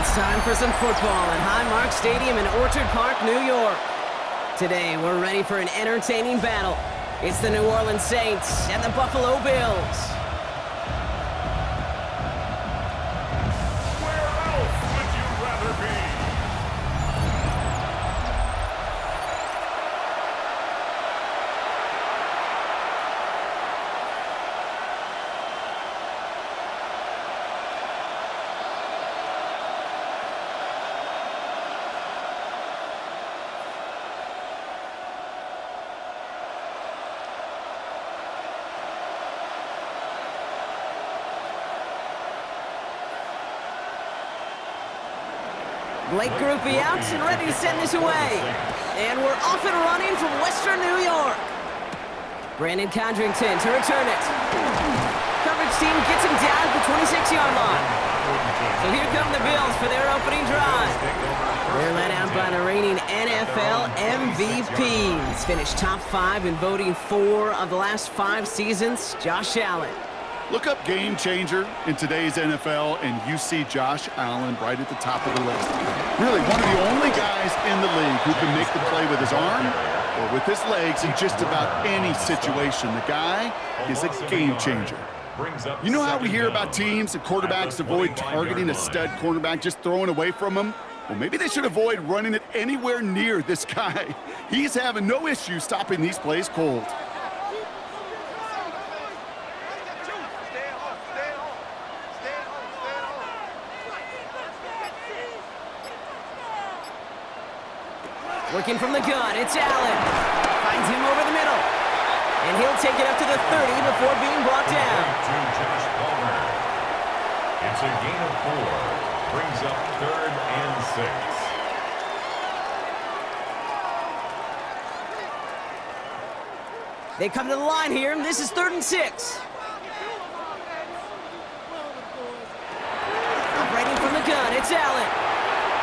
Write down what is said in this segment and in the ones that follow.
It's time for some football at Highmark Stadium in Orchard Park, New York. Today, we're ready for an entertaining battle. It's the New Orleans Saints and the Buffalo Bills. Where else would you rather be? Blake Groupie out and ready to send this away. And we're off and running from Western New York. Brandon Condrington to return it. Coverage team gets him down at the 26-yard line. So here come the Bills for their opening drive. They're led out by the reigning NFL MVPs. Finished top 5 in voting 4 of the last 5 seasons, Josh Allen. Look up game changer in today's NFL, and you see Josh Allen right at the top of the list. Really, one of the only guys in the league who can make the play with his arm or with his legs in just about any situation. The guy is a game changer. You know how we hear about teams and quarterbacks avoid targeting a stud cornerback, just throwing away from him? Well, maybe they should avoid running it anywhere near this guy. He's having no issue stopping these plays cold. Working from the gun, it's Allen. Finds him over the middle. And he'll take it up to the 30 before being brought down. It's a gain of 4. Brings up 3rd and 6. They come to the line here, and this is 3rd and 6. Operating from the gun, it's Allen.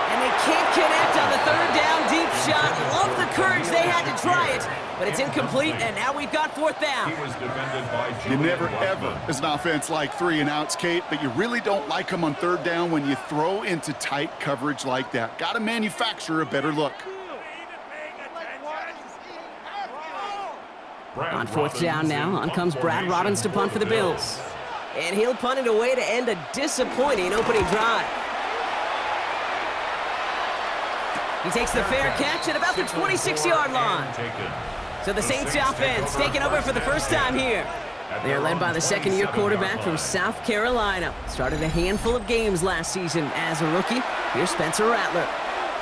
And they can't connect on the 3rd down deep shot. Love the courage they had to try it, but it's incomplete, and now we've got 4th down. He was defended by You never, ever, as an offense, like 3 and outs, Kate, but you really don't like them on 3rd down when you throw into tight coverage like that. Got to manufacture a better look. On 4th down now, on comes Brad Robbins to punt for the Bills. And he'll punt it away to end a disappointing opening drive. He takes the fair catch at about the 26-yard line. So the Saints offense taking over for the first time here. They are led by the second-year quarterback from South Carolina. Started a handful of games last season as a rookie. Here's Spencer Rattler.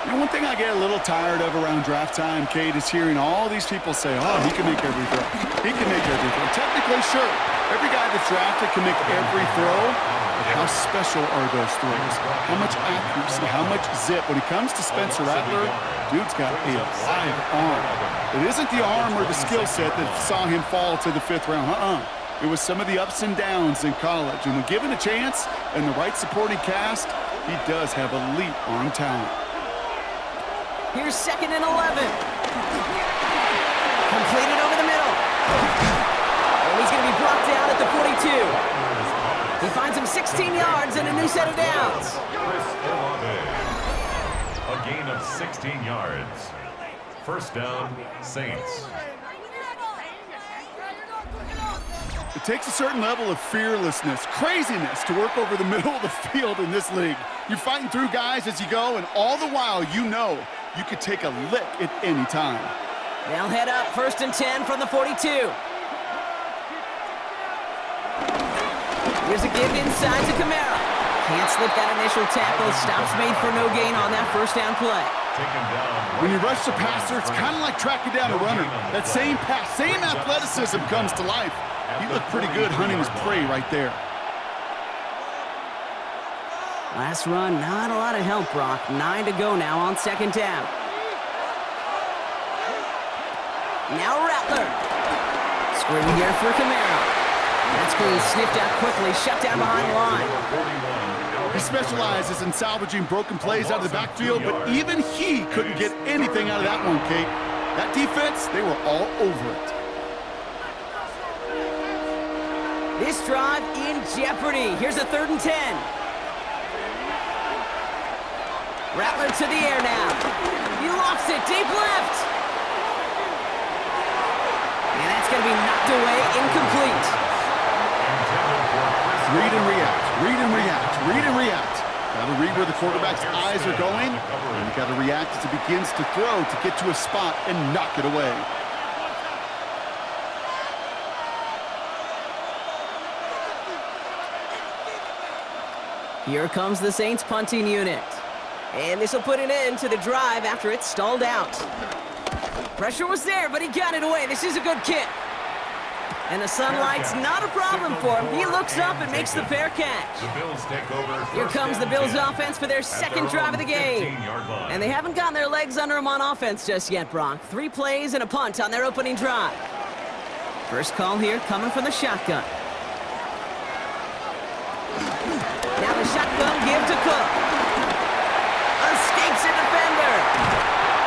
You know, one thing I get a little tired of around draft time, Kate, is hearing all these people say, oh, he can make every throw. He can make every throw. Technically, sure. Every guy that's drafted can make every throw. But how special are those throws? How much accuracy? How much zip? When it comes to Spencer Rattler, dude's got a live arm. It isn't the arm or the skill set that saw him fall to the 5th round. It was some of the ups and downs in college. And when given a chance and the right supporting cast, he does have elite arm talent. Here's 2nd and 11. Completed over the middle. And he's going to be brought down at the 42. He finds him 16 yards and a new set of downs. A gain of 16 yards. 1st down, Saints. It takes a certain level of fearlessness, craziness to work over the middle of the field in this league. You're fighting through guys as you go, and all the while you know you could take a lick at any time. They'll head up 1st and 10 from the 42. Here's a give inside to Kamara. Can't slip that initial tackle. Stops made for no gain on that 1st down play. When you rush the passer, it's kind of like tracking down a runner. That same pass, same athleticism comes to life. He looked pretty good hunting his prey right there. Last run, not a lot of help, Brock. 9 to go now on 2nd down. Now Rattler. Screen here for Kamara. That screen sniffed out quickly, shut down behind the line. He specializes in salvaging broken plays out of the backfield, but even he couldn't get anything out of that one, Kate. That defense, they were all over it. This drive in jeopardy. Here's a 3rd and 10. Rattler to the air now. He lofts it deep left. And that's going to be knocked away, incomplete. Read and react, read and react, read and react. Got to read where the quarterback's eyes are going, and you got to react as he begins to throw to get to a spot and knock it away. Here comes the Saints punting unit. And this will put an end to the drive after it stalled out. Pressure was there, but he got it away. This is a good kick. And the sunlight's not a problem for him. He looks up and makes the fair catch. Here comes the Bills offense for their second drive of the game. And they haven't gotten their legs under them on offense just yet, Brock. 3 plays and a punt on their opening drive. First call here coming from the shotgun. Now the shotgun give to Cook. Escapes a defender.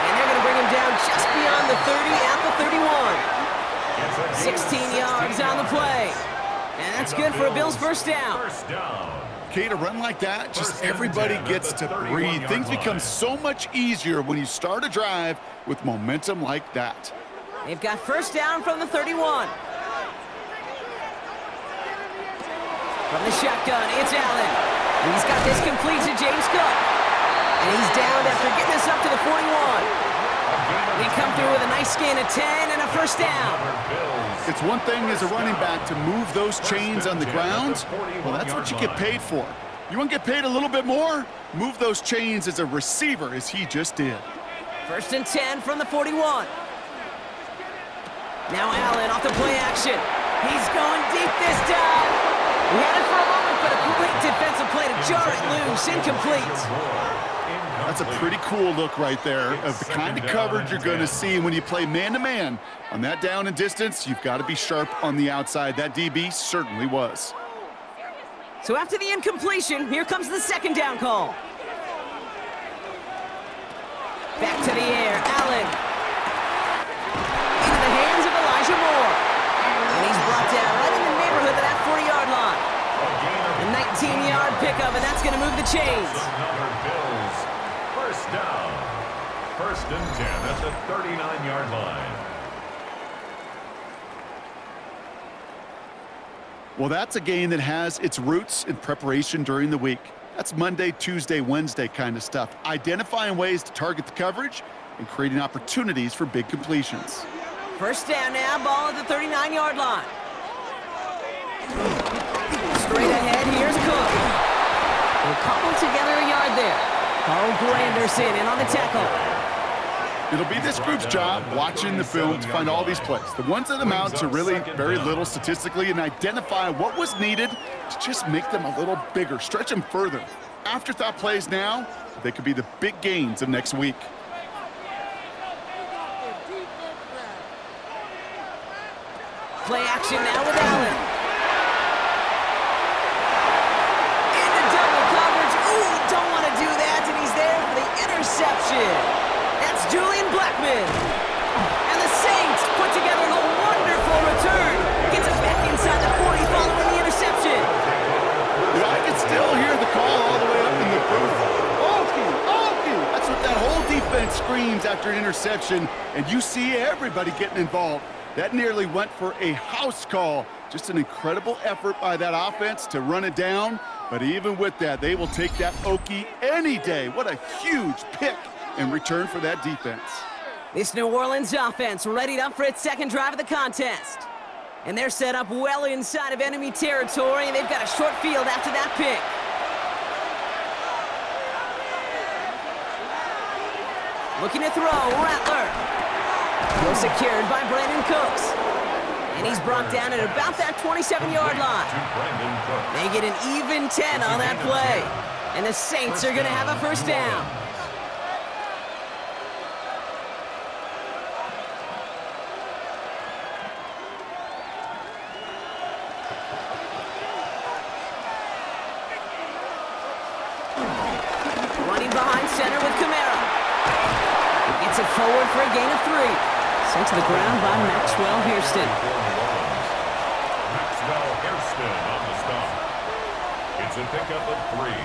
And they're going to bring him down just beyond the 30 at the 31. 16 yards on the play. And that's good for a Bills first down. Okay, to run like that, just everybody gets to breathe. Things become so much easier when you start a drive with momentum like that. They've got first down from the 31. From the shotgun, it's Allen. He's got this complete to James Cook. And he's down after getting this up to the 41. They come through with a nice gain of 10 and a first down. It's one thing as a running back to move those chains on the ground. Well, that's what you get paid for. You want to get paid a little bit more? Move those chains as a receiver, as he just did. First and 10 from the 41. Now Allen off the play action. He's going deep this time. We had it for a moment, but a great defensive play to jar it loose. Incomplete. That's a pretty cool look right there of the kind of coverage you're going to see when you play man-to-man. On that down and distance, you've got to be sharp on the outside. That DB certainly was. So after the incompletion, here comes the second down call. Back to the air, Allen. Into the hands of Elijah Moore. And he's brought down right in the neighborhood of that 40-yard line. A 19-yard pickup, and that's going to move the chains. First down. First and 10 at the 39-yard line. Well, that's a game that has its roots in preparation during the week. That's Monday, Tuesday, Wednesday kind of stuff. Identifying ways to target the coverage and creating opportunities for big completions. First down now, ball at the 39-yard line. Straight ahead, here's Cook. They'll cobble together a yard there. Carl Granderson in on the tackle. It'll be this group's job watching the film to find all these plays. The ones that amount to really very little statistically and identify what was needed to just make them a little bigger, stretch them further. Afterthought plays now, they could be the big gains of next week. Play action now with Allen. Into double coverage. Ooh, don't want to do that, and he's there for the interception. That's Julian Blackman. And the Saints put together a wonderful return. Gets it back inside the 40 following the interception. Yeah, I can still hear the call all the way up in the booth. Okey. That's what that whole defense screams after an interception, and you see everybody getting involved. That nearly went for a house call. Just an incredible effort by that offense to run it down. But even with that, they will take that Okie any day. What a huge pick in return for that defense. This New Orleans offense readied up for its second drive of the contest. And they're set up well inside of enemy territory, and they've got a short field after that pick. Looking to throw, Rattler. Well secured by Brandon Cooks. And he's brought down at about that 27-yard line. They get an even 10 on that play. And the Saints are going to have a first down. Running behind center with Kamara. Gets it forward for a gain of 3. Sent to the ground by Maxwell Hairston. Maxwell Hairston on the stop. It's a pickup of 3.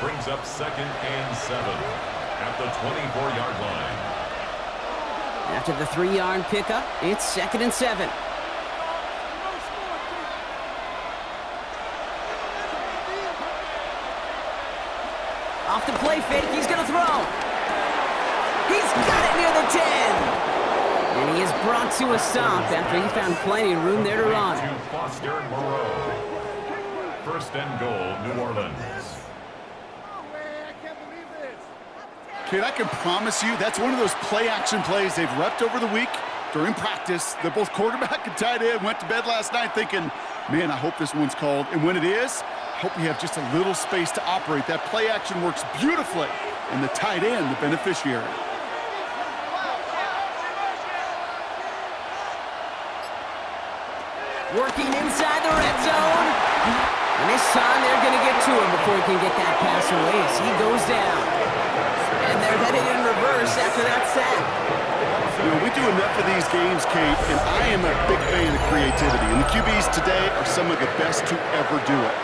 brings up 2nd and 7 at the 24-yard line. After the 3-yard pickup, it's 2nd and 7. Off the play fake, he's going to throw. He's got it near the 10. And he is brought to a stop after he found plenty of room there to run. To Foster Moreau. 1st and goal, New Orleans. Kid, I can promise you that's one of those play-action plays they've repped over the week during practice. They're both quarterback and tight end. Went to bed last night thinking, man, I hope this one's called. And when it is, I hope we have just a little space to operate. That play-action works beautifully, and the tight end, the beneficiary. Working inside the red zone. And this time they're going to get to him before he can get that pass away as he goes down. And they're headed in reverse after that sack. You know, we do enough of these games, Kate, and I am a big fan of creativity. And the QBs today are some of the best to ever do it.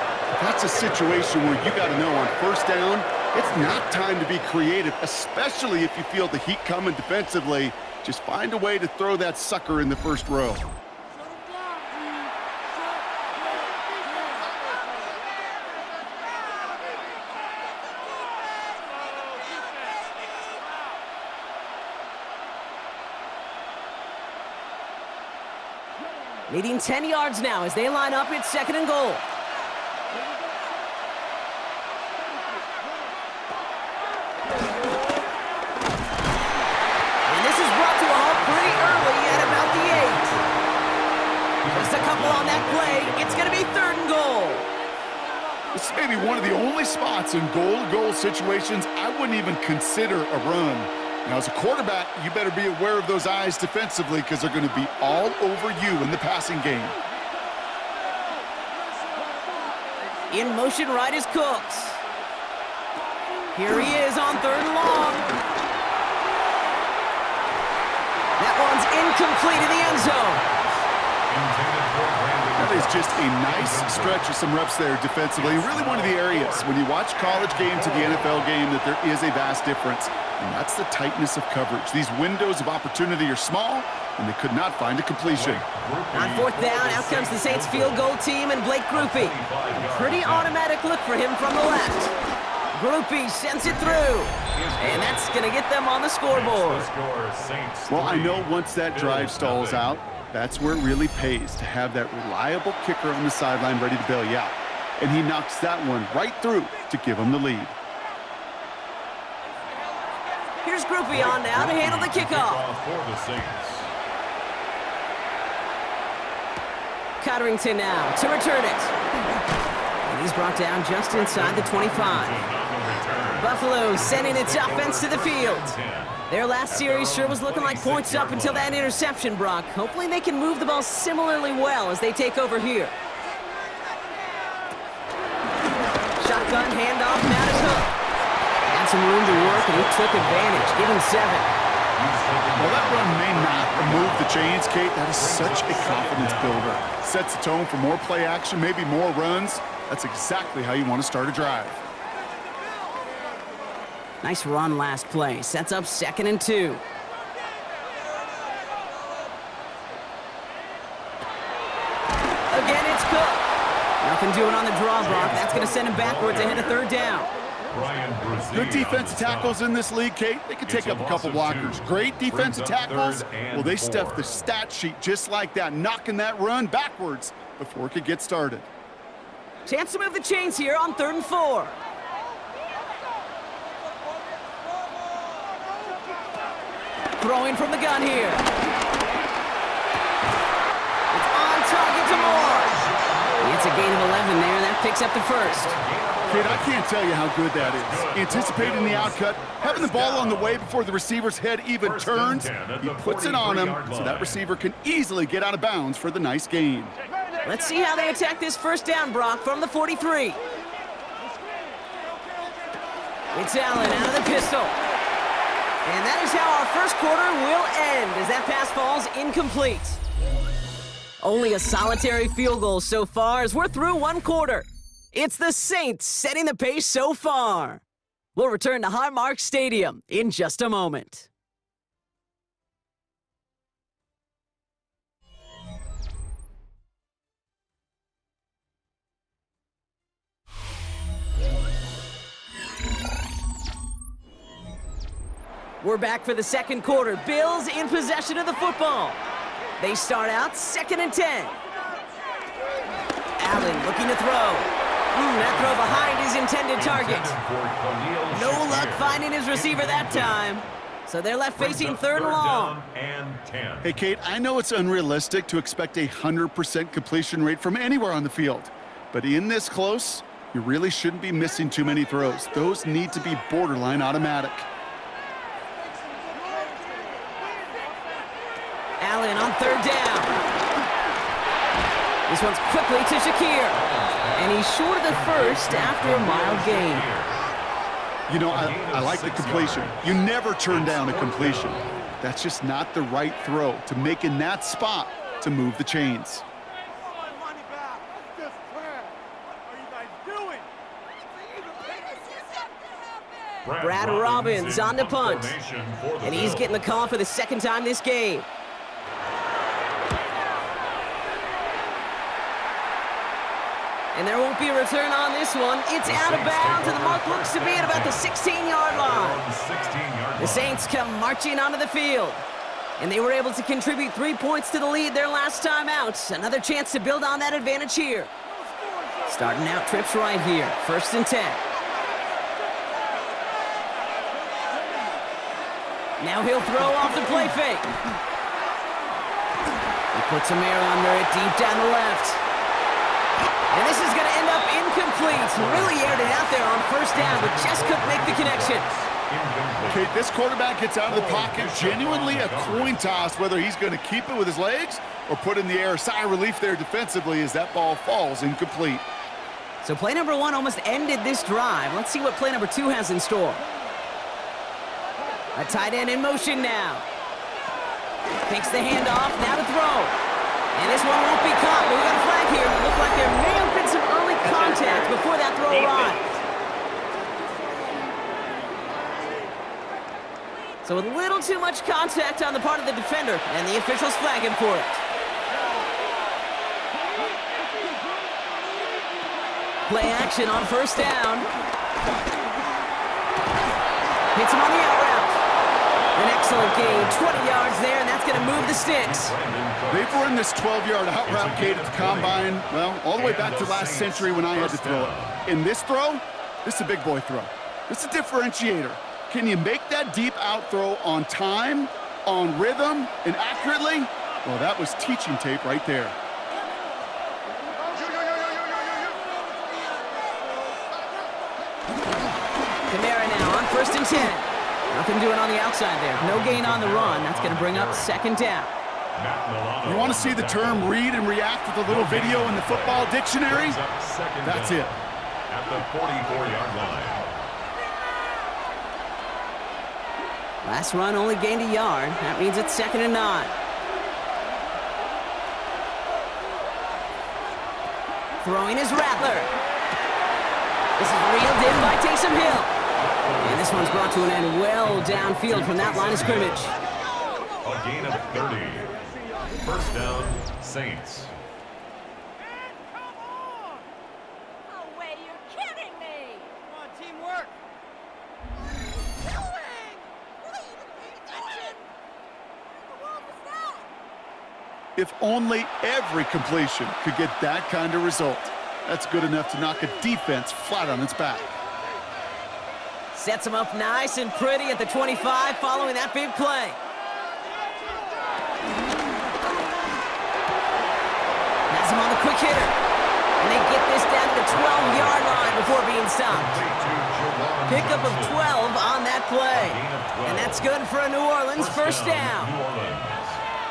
That's a situation where you got to know on 1st down, it's not time to be creative, especially if you feel the heat coming defensively. Just find a way to throw that sucker in the 1st row. Needing 10 yards now as they line up at 2nd and goal. And this is brought to a halt pretty early at about the 8. Just a couple on that play. It's going to be 3rd and goal. This may be one of the only spots in goal-to-goal situations I wouldn't even consider a run. Now, as a quarterback, you better be aware of those eyes defensively because they're going to be all over you in the passing game. In motion right is Cooks. Here he is on 3rd and long. That one's incomplete in the end zone. That is just a nice stretch of some reps there defensively. Really one of the areas when you watch college game to the NFL game that there is a vast difference. And that's the tightness of coverage. These windows of opportunity are small, and they could not find a completion. On 4th down, out comes the Saints field goal team and Blake Groupie. Pretty automatic look for him from the left. Groupie sends it through. And that's going to get them on the scoreboard. Well, I know once that drive stalls out, that's where it really pays to have that reliable kicker on the sideline ready to bail you out. And he knocks that one right through to give him the lead. Here's Groupie on now to handle the kickoff. Codrington now to return it. And he's brought down just inside the 25. Buffalo sending its offense to the field. Their last series sure was looking like points up until that interception, Brock. Hopefully they can move the ball similarly well as they take over here. Shotgun handoff now to Cook. Had some room to work, and he took advantage. Give him 7. Well, that run may not remove the chains, Kate. That is such a confidence builder. Sets the tone for more play action, maybe more runs. That's exactly how you want to start a drive. Nice run last play. Sets up 2nd and 2. Again, it's Cook. Nothing doing on the draw, Brock. That's going to send him backwards ahead of 3rd down. Good defensive tackles in this league, Kate. They can take up a couple blockers. Great defensive tackles. Well, they stuff the stat sheet just like that, knocking that run backwards before it could get started. Chance to move the chains here on 3rd and 4. Throwing from the gun here. It's on target to Moore. It's a gain of 11 there. That picks up the 1st. Kid, I can't tell you how good that is. Anticipating the outcut, having the ball on the way before the receiver's head even turns, he puts it on him so that receiver can easily get out of bounds for the nice gain. Let's see how they attack this 1st down, Brock, from the 43. It's Allen out of the pistol. And that is how our 1st quarter will end as that pass falls incomplete. Only a solitary field goal so far as we're through 1 quarter. It's the Saints setting the pace so far. We'll return to Highmark Stadium in just a moment. We're back for the second quarter. Bills in possession of the football. They start out 2nd and 10. Allen looking to throw. That throw behind his intended target. No luck finding his receiver that time. So they're left facing 3rd and long. Hey, Kate, I know it's unrealistic to expect a 100% completion rate from anywhere on the field. But in this close, you really shouldn't be missing too many throws. Those need to be borderline automatic. Allen on 3rd down. This one's quickly to Shakir. And he's short of the first after a mild gain. You know, I like the completion. You never turn down a completion. That's just not the right throw to make in that spot to move the chains. Brad Robbins on the punt. And he's getting the call for the 2nd time this game. And there won't be a return on this one. It's out of bounds, and the mark looks to be at about the 16-yard line. The Saints come marching onto the field. And they were able to contribute 3 points to the lead their last time out. Another chance to build on that advantage here. Starting out trips right here. 1st and 10. Now he'll throw off the play fake. He puts some air under it deep down the left. And this is going to end up incomplete. Really aired it out there on 1st down, but just couldn't make the connection. Okay, this quarterback gets out of the pocket. Genuinely a coin toss whether he's going to keep it with his legs or put in the air. Sigh of relief there defensively as that ball falls incomplete. So play number 1 almost ended this drive. Let's see what play number 2 has in store. A tight end in motion now. Takes the handoff, now to throw. And this one won't be caught, but we got a flag here. Looked like there may have been some early contact before that throw arrived. So a little too much contact on the part of the defender, and the officials flag him for it. Play action on 1st down. Hits him on the out route. An excellent gain, 20 yards there, and that's going to move the sticks. They've run this 12-yard out route, Kate, at the combine, well, all the way back to last century when I had to throw it. In this throw, this is a big boy throw. This is a differentiator. Can you make that deep out throw on time, on rhythm, and accurately? Well, that was teaching tape right there. Kamara now on 1st and 10. Nothing doing on the outside there. No gain on the run. That's going to bring up 2nd down. You want to see the term read and react with a little video in the football dictionary? That's it. At the 44-yard line. Last run only gained a yard. That means it's 2nd and 9. Throwing is Rattler. This is reeled in by Taysom Hill. And this one's brought to an end well downfield from that line of scrimmage. A gain of 30. 1st down, Saints. No way, you're kidding me! Come on, teamwork! Doing? What are you paying attention? What in the world was that? If only every completion could get that kind of result. That's good enough to knock a defense flat on its back. Sets him up nice and pretty at the 25 following that big play. Has him on the quick hitter. And they get this down to the 12-yard line before being stopped. Pickup of 12 on that play. And that's good for a New Orleans 1st down.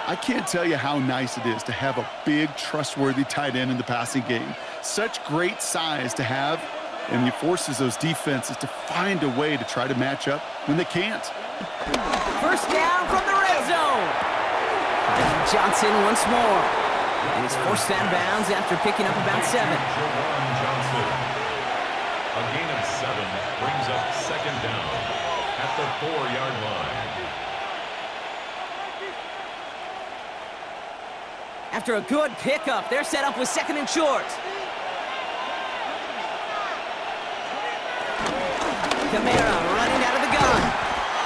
I can't tell you how nice it is to have a big, trustworthy tight end in the passing game. Such great size to have, and he forces those defenses to find a way to try to match up when they can't. 1st down from the red zone. Johnson once more. And he's forced out of bounds after picking up about 7. A gain of 7 brings up second down at the 4-yard line. After a good pickup, they're set up with second and short. Kamara running out of the gun.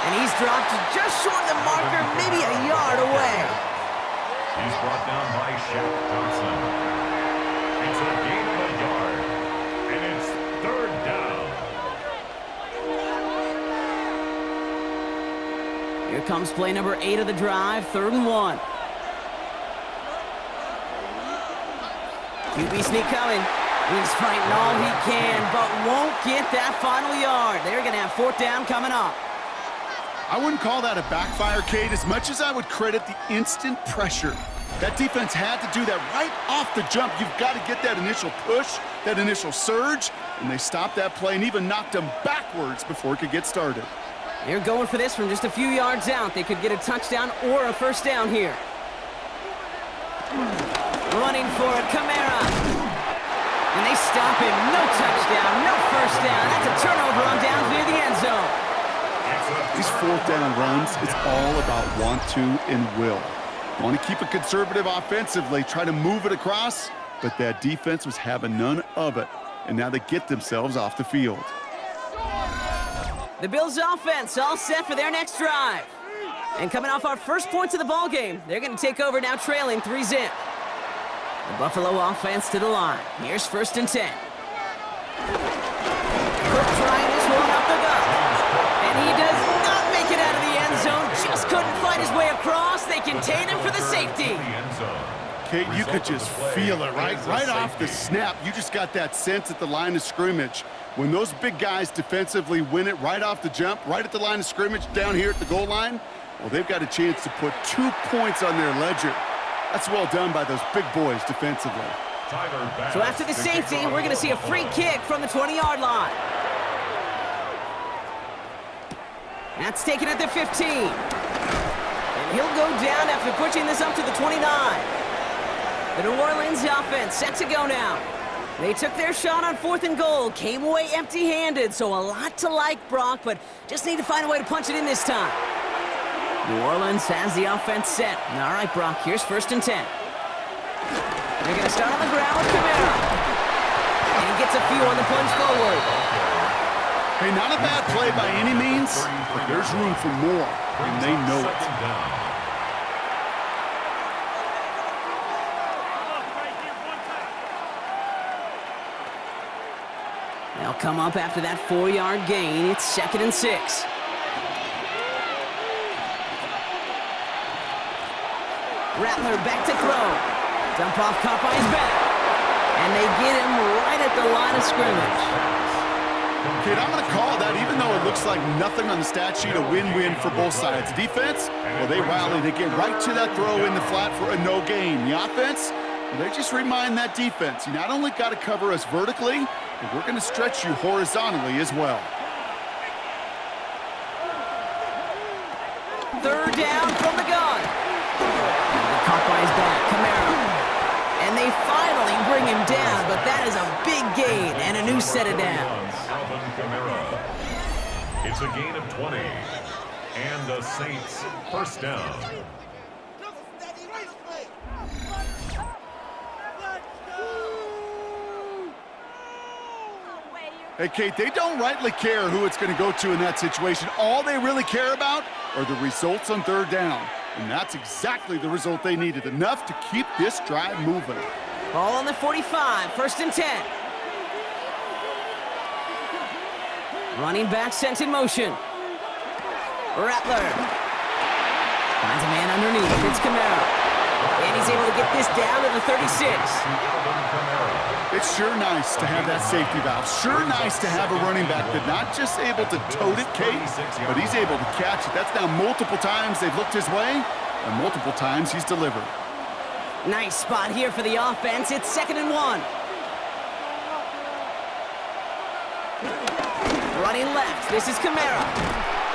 And he's dropped just short of the marker, maybe a yard away. He's brought down by Shaq Thompson. It's a gain of a yard, and it's third down. Here comes play number 8 of the drive, 3rd and 1. QB sneak coming. He's fighting all he can, but won't get that final yard. They're going to have 4th down coming up. I wouldn't call that a backfire, Kate, as much as I would credit the instant pressure. That defense had to do that right off the jump. You've got to get that initial push, that initial surge, and they stopped that play and even knocked them backwards before it could get started. They're going for this from just a few yards out. They could get a touchdown or a 1st down here. Running for it, Kamara. And they stop him. No touchdown, no 1st down. That's a turnover on downs near the end zone. These 4th down runs, it's all about want to and will. Want to keep it conservative offensively, try to move it across, but that defense was having none of it. And now they get themselves off the field. The Bills offense all set for their next drive. And coming off our first points of the ball game, they're going to take over now trailing 3-zip. The Buffalo offense to the line. Here's 1st and 10. Cook trying this one up the gut. And he does not make it out of the end zone. Just couldn't fight his way across. They contain him for the safety. Kate, you could just feel it, right? Right off the snap, you just got that sense at the line of scrimmage. When those big guys defensively win it right off the jump, right at the line of scrimmage down here at the goal line, well, they've got a chance to put 2 points on their ledger. That's well done by those big boys defensively. So after the safety, we're going to see a free kick from the 20-yard line. That's taken at the 15. And he'll go down after pushing this up to the 29. The New Orleans offense set to go now. They took their shot on 4th and goal, came away empty-handed, so a lot to like, Brock, but just need to find a way to punch it in this time. New Orleans has the offense set. All right, Brock, here's 1st and 10. They're going to start on the ground with Kamara. And he gets a few on the plunge forward. Hey, not a bad play by any means, but there's room for more, and they know it. They'll come up after that 4-yard gain. It's 2nd and 6. Rattler back to throw. Dump off caught by his back. And they get him right at the line of scrimmage. Kid, I'm going to call that, even though it looks like nothing on the stat sheet, a win-win for both sides. Defense, well, they rally. They get right to that throw in the flat for a no gain. The offense, well, they just remind that defense, you not only got to cover us vertically, but we're going to stretch you horizontally as well. 3rd down from the gun. Caught by his back, Kamara. And they finally bring him down, but that is a big gain and a new set of downs. It's a gain of 20. And the Saints 1st down. Hey, Kate, they don't rightly care who it's going to go to in that situation. All they really care about are the results on 3rd down. And that's exactly the result they needed. Enough to keep this drive moving. Ball on the 45, 1st and 10. Running back sent in motion. Rattler. Finds a man underneath. It's Kamara. And he's able to get this down to the 36. It's sure nice to have that safety valve. Sure nice to have a running back that's not just able to tote it, Kate, but he's able to catch it. That's now multiple times they've looked his way, and multiple times he's delivered. Nice spot here for the offense. It's 2nd and 1. Running left. This is Kamara.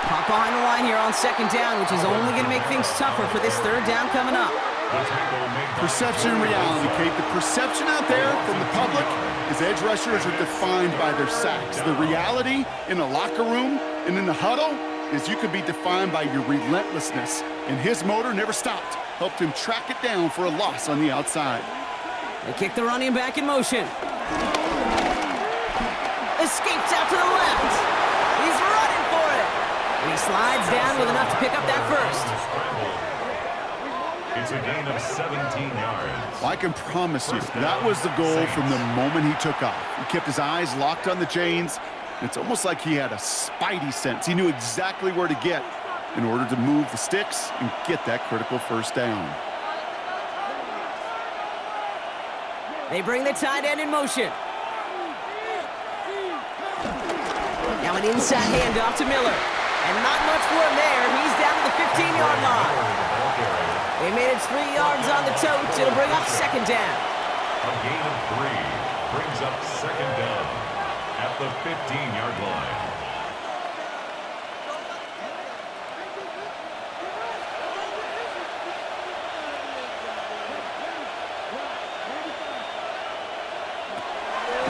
Pop behind the line here on 2nd down, which is only going to make things tougher for this 3rd down coming up. Perception and reality, Kate. The perception out there from the public is edge rushers are defined by their sacks. The reality in the locker room and in the huddle is you could be defined by your relentlessness. And his motor never stopped. Helped him track it down for a loss on the outside. They kick the running back in motion. Escapes out to the left. He's running for it. And he slides down with enough to pick up that first. It's a gain of 17 yards. Well, I can promise you, that was the goal from the moment he took off. He kept his eyes locked on the chains. It's almost like he had a spidey sense. He knew exactly where to get in order to move the sticks and get that critical first down. They bring the tight end in motion. Now an inside handoff to Miller. And not much for him there. He's down to the 15-yard line. They made it 3 yards on the tote. It'll bring up second down. A gain of 3 brings up second down at the 15-yard line.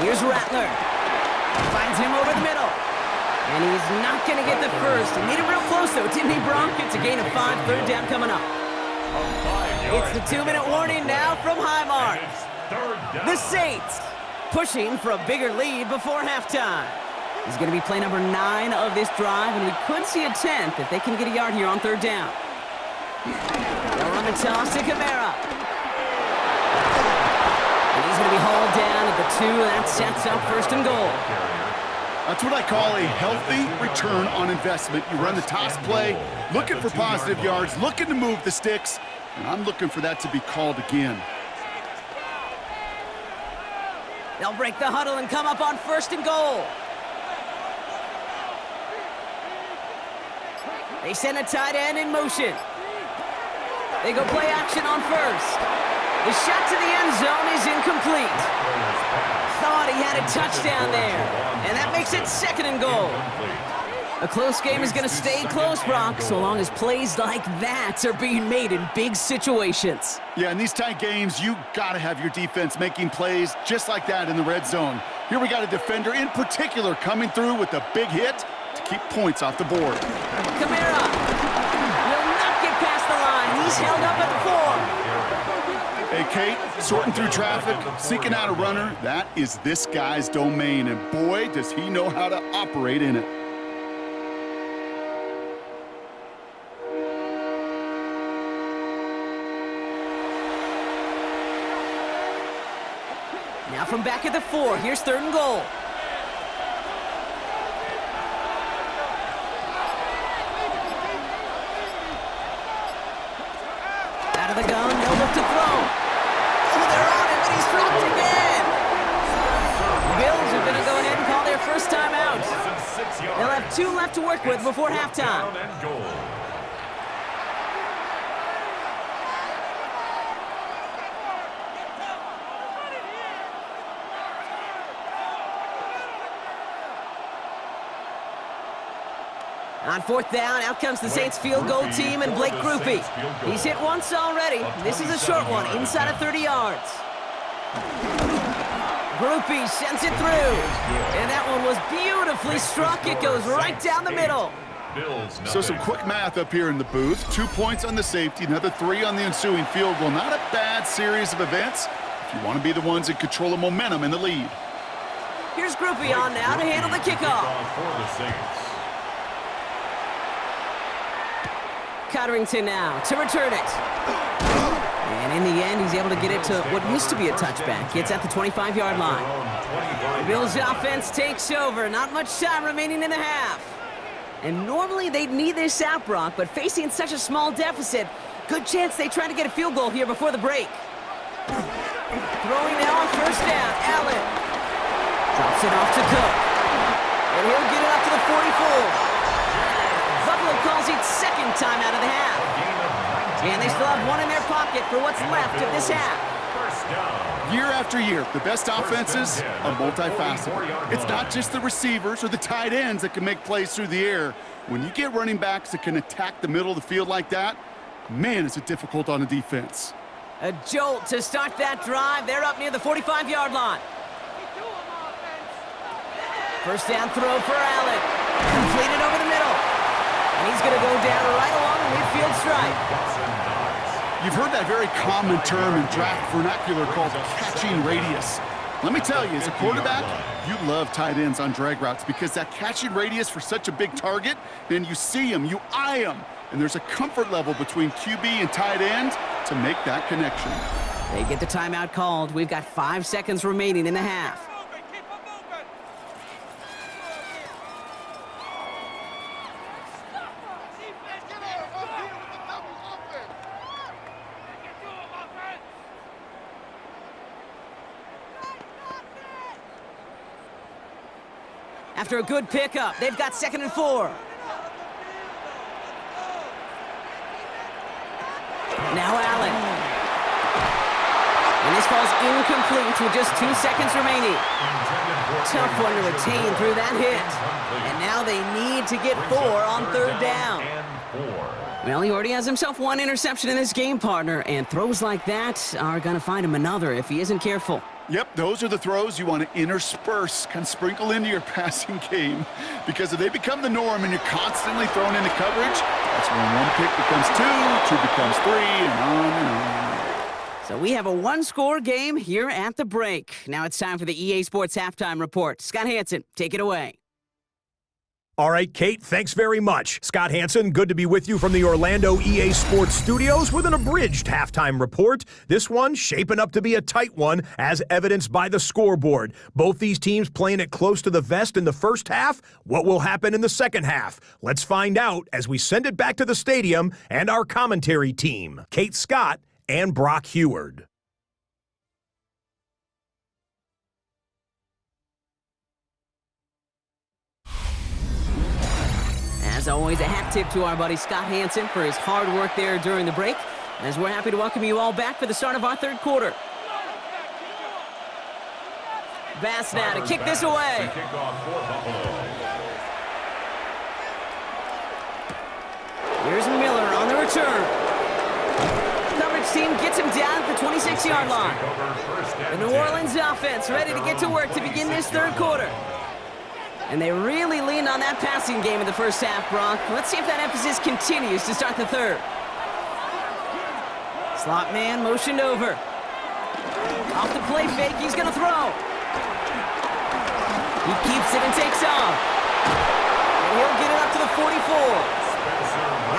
Here's Rattler. Finds him over the middle. And he's not going to get the first. He made it real close, though, didn't he, Bronk? It's a gain of 5, third down coming up. It's the 2-minute warning now from Highmark. The Saints pushing for a bigger lead before halftime. He's going to be play number 9 of this drive, and we could see a 10th if they can get a yard here on third down. They'll run the toss to Kamara. And he's going to be hauled down at the 2, and that sets up first and goal. That's what I call a healthy return on investment. You run the toss play, looking for positive yards, looking to move the sticks, and I'm looking for that to be called again. They'll break the huddle and come up on first and goal. They send a tight end in motion. They go play action on first. The shot to the end zone is incomplete. Thought he had a touchdown there. And that makes it second and goal. A close game is going to stay close, Brock, so long as plays like that are being made in big situations. Yeah, in these tight games, you got to have your defense making plays just like that in the red zone. Here we got a defender in particular coming through with a big hit to keep points off the board. Kamara will not get past the line. He's held up at the 4. Hey, Kate, sorting through traffic, seeking out a runner, that is this guy's domain, and boy, does he know how to operate in it. Now from back at the 4, here's third and goal. Out of the gun, no look to throw. Oh, they're on him, but he's dropped again. The Bills are going to go ahead and call their first time out. They'll have 2 left to work with before halftime. On fourth down, out comes the Saints field goal team and Blake Grupe. He's hit once already. This is a short one, inside of 30 yards. Grupe sends it through. And that one was beautifully struck. It goes right down the middle. So some quick math up here in the booth. 2 points on the safety, another 3 on the ensuing field goal. Not a bad series of events if you want to be the ones that control the momentum in the lead. Here's Grupe on now to handle the kickoff. Codrington now to return it. And in the end, he's able to get it to what used to be a touchback. It's at the 25-yard line. The Bills' offense takes over. Not much time remaining in the half. And normally they'd need this out, Brock, but facing such a small deficit, good chance they try to get a field goal here before the break. Throwing now on first down, Allen. Drops it off to Cook. And he'll get it up to the 44. Buffalo calls it second time out of the half. And they still have 1 in their pocket for what's left of this half. Year after year, the best offenses are multifaceted. It's not just the receivers or the tight ends that can make plays through the air. When you get running backs that can attack the middle of the field like that, man, is it difficult on a defense. A jolt to start that drive. They're up near the 45-yard line. First down throw for Allen. Completed over the middle. And he's going to go down right along the midfield stripe. You've heard that very common term in draft vernacular called catching radius. Let me tell you, as a quarterback, you love tight ends on drag routes because that catching radius for such a big target, then you see him, you eye him, and there's a comfort level between QB and tight end to make that connection. They get the timeout called. We've got 5 seconds remaining in the half. After a good pickup, they've got 2nd and 4. Now Allen. And this falls incomplete with just 2 seconds remaining. Tough one to retain through that hit. And now they need to get 4 on 3rd down. Well, he already has himself 1 interception in this game, partner, and throws like that are going to find him another if he isn't careful. Yep, those are the throws you want to intersperse, kind of sprinkle into your passing game. Because if they become the norm and you're constantly thrown into coverage, that's when 1 pick becomes 2, 2 becomes 3, and on and on. So we have a 1-score game here at the break. Now it's time for the EA Sports Halftime Report. Scott Hansen, take it away. All right, Kate, thanks very much. Scott Hansen, good to be with you from the Orlando EA Sports Studios with an abridged halftime report. This one shaping up to be a tight one, as evidenced by the scoreboard. Both these teams playing it close to the vest in the first half. What will happen in the second half? Let's find out as we send it back to the stadium and our commentary team, Kate Scott and Brock Heward. As always, a hat tip to our buddy Scott Hansen for his hard work there during the break, as we're happy to welcome you all back for the start of our 3rd quarter. Bass now to kick this away. Here's Miller on the return. Coverage team gets him down at the 26-yard line. The New Orleans offense ready to get to work to begin this 3rd quarter. And they really leaned on that passing game in the first half, Brock. Let's see if that emphasis continues to start the 3rd. Slot man motioned over. Off the play fake, he's going to throw. He keeps it and takes off. And he'll get it up to the 44.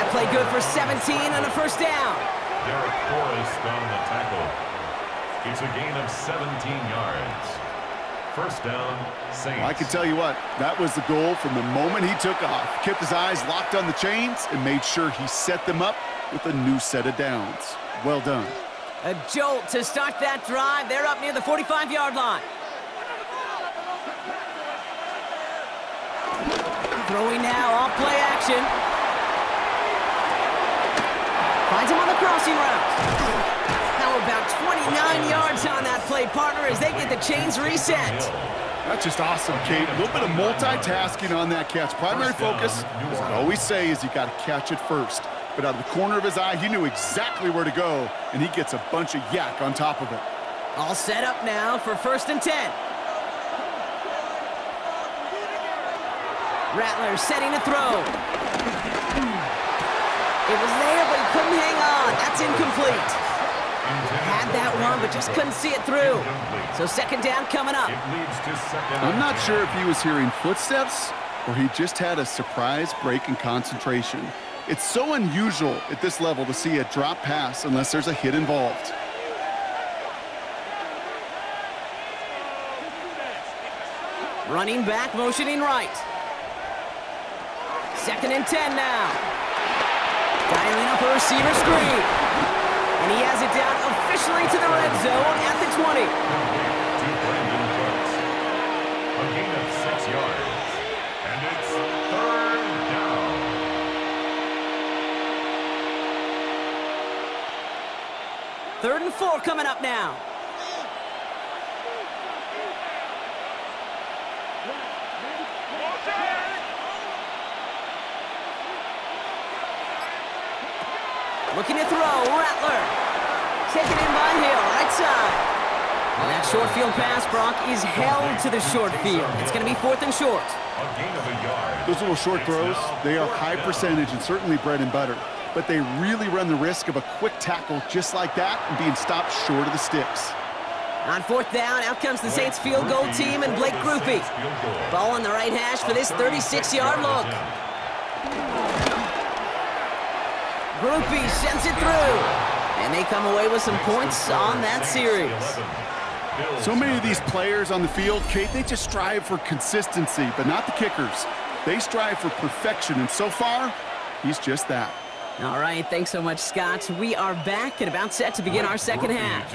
That play good for 17 and a first down. Derek Forrest on the tackle. It's a gain of 17 yards. First down, Saints. I can tell you what, that was the goal from the moment he took off. Kept his eyes locked on the chains and made sure he set them up with a new set of downs. Well done. A jolt to start that drive. They're up near the 45-yard line. Throwing now, off play action. Finds him on the crossing route. How about 29 yards on that play, partner, as they get the chains reset. That's just awesome, Kate. A little bit of multitasking on that catch. Primary focus, as I always say, is you got to catch it first. But out of the corner of his eye, he knew exactly where to go, and he gets a bunch of yak on top of it. All set up now for 1st and 10. Rattler setting a throw. It was there, but he couldn't hang on. That's incomplete. Had that one, but just couldn't see it through. So 2nd down coming up. I'm not sure if he was hearing footsteps or he just had a surprise break in concentration. It's so unusual at this level to see a drop pass unless there's a hit involved. Running back, motioning right. 2nd and 10 now. Dialing up a receiver screen. And he has it down officially to the red zone at the 20. To Brandon Brooks. A gain of 6 yards. And it's 3rd down. Third and 4 coming up now. Looking to throw, Rattler. taken in by Hill, right side. And that short field pass, Brock, is held to the short field. It's going to be 4th and short. A gain of a yard. Those little short throws, they are high percentage and certainly bread and butter. But they really run the risk of a quick tackle just like that and being stopped short of the sticks. On 4th down, out comes the Saints field goal team and Blake Groupie. Ball on the right hash for this 36-yard look. Groupie sends it through. And they come away with some points on that series. So many of these players on the field, Kate, they just strive for consistency, but not the kickers. They strive for perfection, and so far, he's just that. All right, thanks so much, Scott. We are back and about set to begin our second half.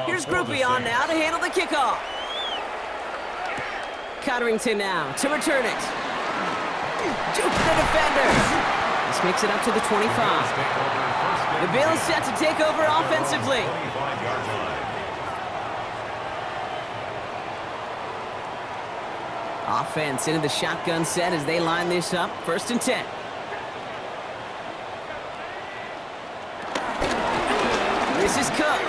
Here's Groupie on now to handle the kickoff. Codrington now to return it. Juke the defender. This makes it up to the 25. The Bills set to take over offensively. Offense into the shotgun set as they line this up. 1st and 10. This is Cook.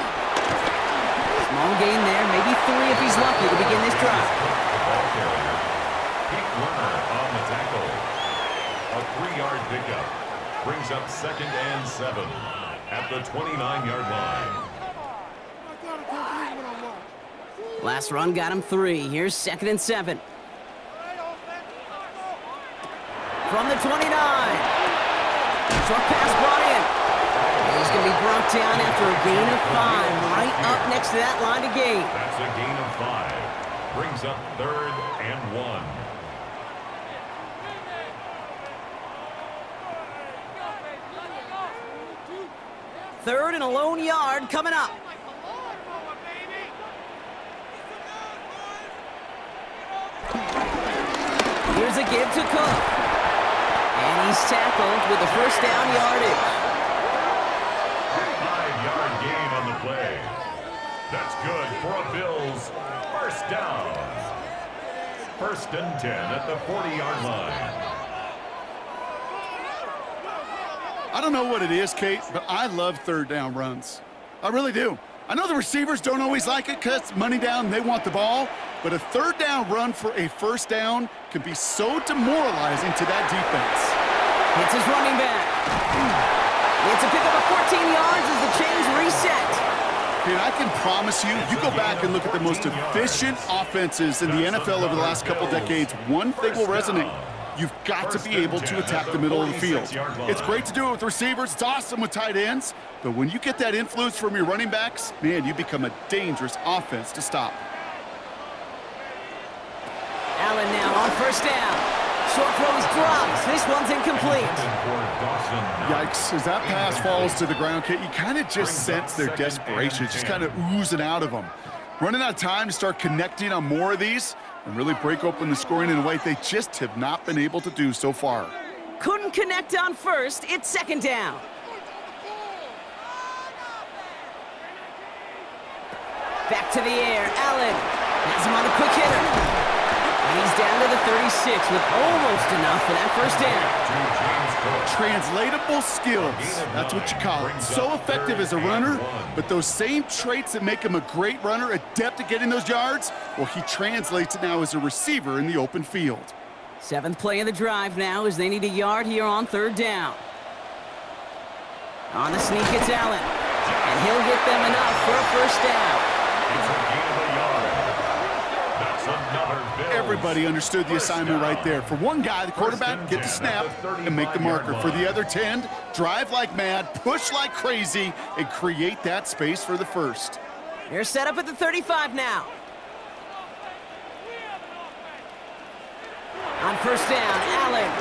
Small gain there, maybe 3 if he's lucky to begin this drive. Pete Werner on the tackle. A 3-yard pickup brings up 2nd and 7 at the 29-yard line. Last run got him 3. Here's 2nd and 7. From the 29. Short pass brought in. He's going to be brought down after a gain of 5, right up next to that line of gain. That's a gain of 5. Brings up 3rd and 1. Third and a lone yard coming up. Here's a give to Cook. And he's tackled with the 1st down yardage. 5-yard gain on the play. That's good for a Bills 1st down. 1st and 10 at the 40-yard line. I don't know what it is, Kate, but I love 3rd down runs. I really do. I know the receivers don't always like it because money down, they want the ball, but a 3rd down run for a 1st down can be so demoralizing to that defense. It's his running back. It's a pickup of 14 yards as the chains reset. And I can promise you, you go back and look at the most efficient offenses in the NFL over the last couple decades, one thing will resonate. You've got to be able to attack the middle of the field. It's great to do it with receivers. It's awesome with tight ends. But when you get that influence from your running backs, man, you become a dangerous offense to stop. Allen now on 1st down. Short throw is dropped. This one's incomplete. Yikes. As that pass falls to the ground, Kate, you kind of just sense their desperation. It's just kind of oozing out of them. Running out of time to start connecting on more of these and really break open the scoring in a way they just have not been able to do so far. Couldn't connect on 1st. It's 2nd down. Back to the air. Allen has him on a quick hitter. And he's down to the 36 with almost enough for that 1st down. Translatable skills. That's what you call it. So effective as a runner, but those same traits that make him a great runner, adept at getting those yards, well, he translates it now as a receiver in the open field. 7th play of the drive now as they need a yard here on 3rd down. On the sneak, it's Allen. And he'll get them enough for a 1st down. It's a gain of a yard. That's another Bills. Everybody understood the assignment right there. For one guy, the quarterback, get the snap and make the marker. For the other 10, drive like mad, push like crazy, and create that space for the 1st. They're set up at the 35 now. On 1st down, Allen.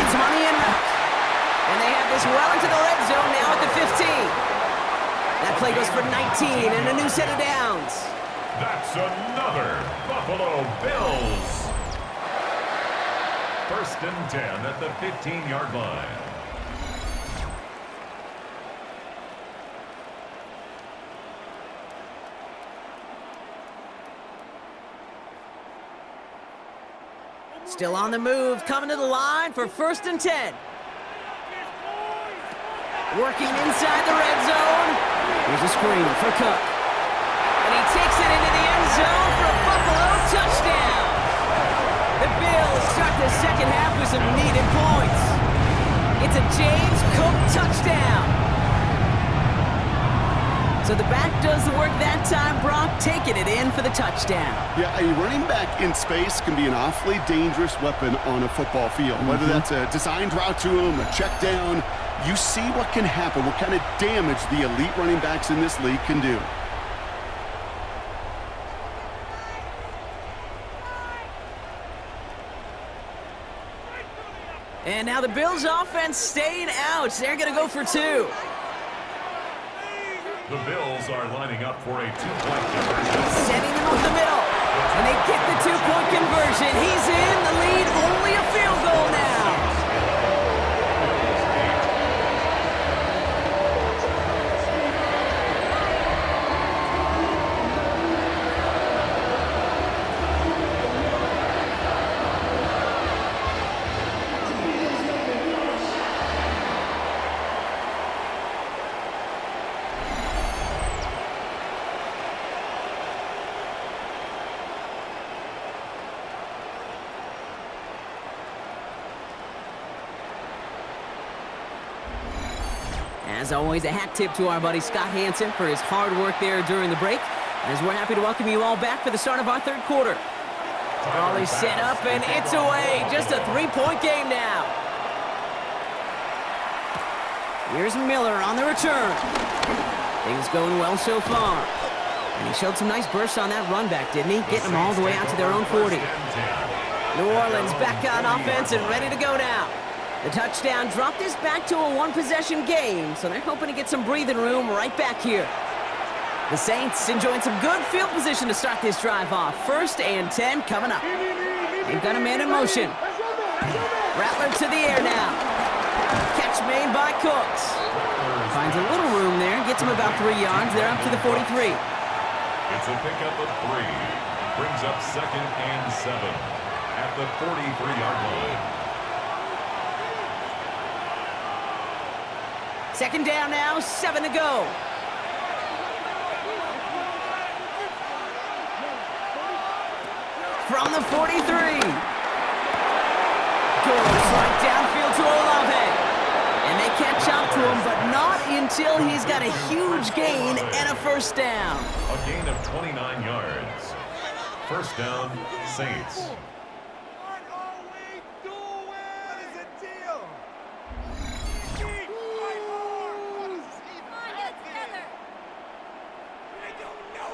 It's money in. And they have this well into the red zone now at the 15. That play goes for 19 and a new set of downs. That's another Buffalo Bills. 1st and 10 at the 15-yard line. Still on the move, coming to the line for 1st and 10. Working inside the red zone. Here's a screen for Cook. And he takes it into the end zone for a Buffalo touchdown. The Bills start the second half with some needed points. It's a James Cook touchdown. So the back does the work that time, Brock, taking it in for the touchdown. Yeah, a running back in space can be an awfully dangerous weapon on a football field. Whether that's a designed route to him, a check down, you see what can happen, what kind of damage the elite running backs in this league can do. And now the Bills offense staying out. They're going to go for two. The Bills are lining up for a two-point conversion. Sending him over the middle. And they get the two-point conversion. He's in the lead. Only a field goal now. As always, a hat tip to our buddy Scott Hansen for his hard work there during the break, as we're happy to welcome you all back for the start of our third quarter. Ball is set up, and it's away. Just a three-point game now. Here's Miller on the return. Things going well so far. And he showed some nice bursts on that run back, didn't he? Getting them all the way out to their own 40. New Orleans back on offense and ready to go now. The touchdown dropped this back to a one-possession game, so they're hoping to get some breathing room right back here. The Saints enjoying some good field position to start this drive off. 1st and 10 coming up. They've got a man in motion. Rattler to the air now. Catch made by Cooks. Finds a little room there, gets him about 3 yards. They're up to the 43. It's a pickup of 3. Brings up 2nd and 7 at the 43-yard line. Second down now, 7 to go. From the 43. Goes right downfield to Olave. And they catch up to him, but not until he's got a huge gain and a first down. A gain of 29 yards. First down, Saints.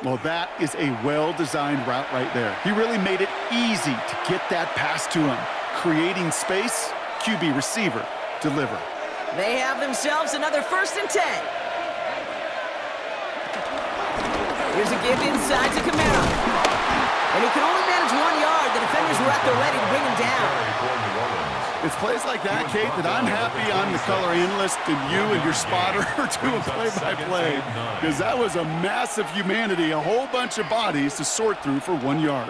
Well, that is a well-designed route right there. He really made it easy to get that pass to him. Creating space, QB receiver, deliver. They have themselves another 1st and 10. Here's a give inside to Camara. And he can only manage 1 yard. The defenders were at the ready to bring him down. It's plays like that, Kate, that I'm happy I'm the color analyst and you and your spotter are doing play-by-play. Because that was a massive humanity, a whole bunch of bodies to sort through for 1 yard.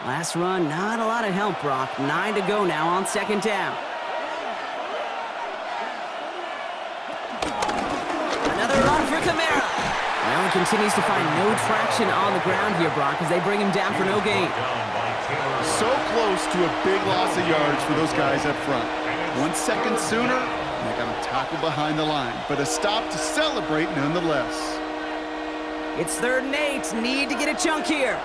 Last run, not a lot of help, Brock. 9 to go now on 2nd down. Another run for Camara. Well, he continues to find no traction on the ground here, Brock, as they bring him down for no gain. So close to a big loss of yards for those guys up front. 1 second sooner, and they got him tackled behind the line. But a stop to celebrate nonetheless. It's 3rd and 8. Need to get a chunk here.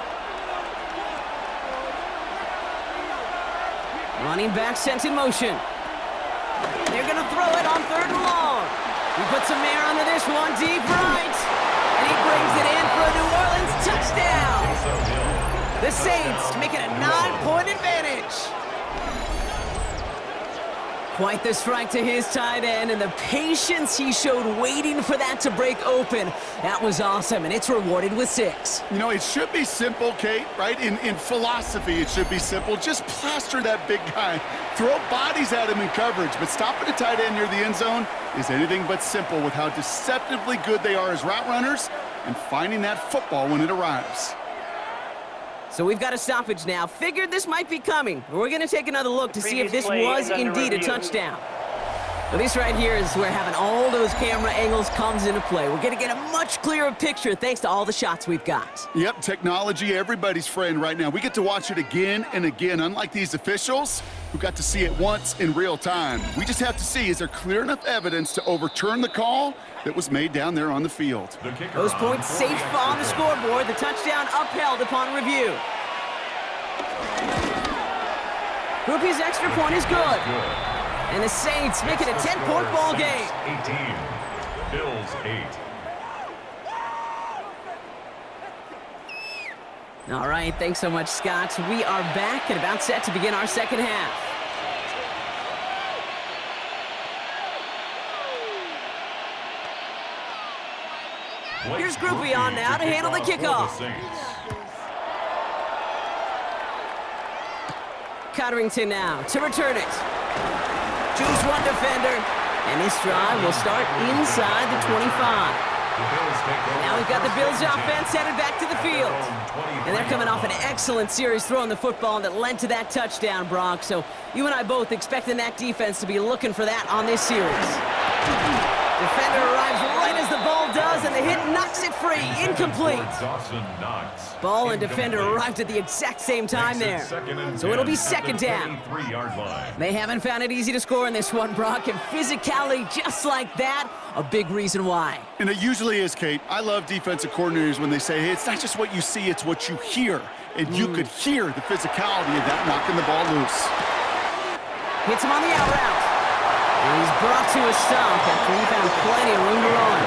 Running back sent in motion. They're going to throw it on 3rd and long. He puts some air under this one, deep right. And he brings it in for a New Orleans touchdown. The Saints making a 9-point advantage. Quite the strike to his tight end, and the patience he showed waiting for that to break open. That was awesome, and it's rewarded with 6. You know, it should be simple, Kate, right? In philosophy, it should be simple. Just plaster that big guy. Throw bodies at him in coverage, but stopping a tight end near the end zone is anything but simple with how deceptively good they are as route runners and finding that football when it arrives. So we've got a stoppage now. Figured this might be coming. We're going to take another look to see if this was indeed a touchdown. Well, this right here is where having all those camera angles comes into play. We're going to get a much clearer picture thanks to all the shots we've got. Yep, technology, everybody's friend right now. We get to watch it again and again, unlike these officials who got to see it once in real time. We just have to see, is there clear enough evidence to overturn the call that was made down there on the field? Those points safe on the scoreboard. The touchdown upheld upon review. Groupie's extra point is good. And the Saints make it a 10-point ball game. 18, Bills 8. All right, thanks so much, Scott. We are back and about set to begin our second half. Here's Groupie on now to handle the kickoff. Codrington now to return it. Choose one defender, and this drive will start inside the 25. Now we've got the Bills offense headed back to the field. And they're coming off an excellent series throwing the football that led to that touchdown, Brock. So you and I both expecting that defense to be looking for that on this series. Defender arrives right as the ball does, and the hit knocks it free. Incomplete. Ball and defender arrived at the exact same time there. So it'll be second down. They haven't found it easy to score in this one, Brock, and physicality just like that, a big reason why. And it usually is, Kate. I love defensive coordinators when they say, hey, it's not just what you see, it's what you hear. And you could hear the physicality of that knocking the ball loose. Hits him on the out route. And he's brought to a stop after he found plenty of room to run.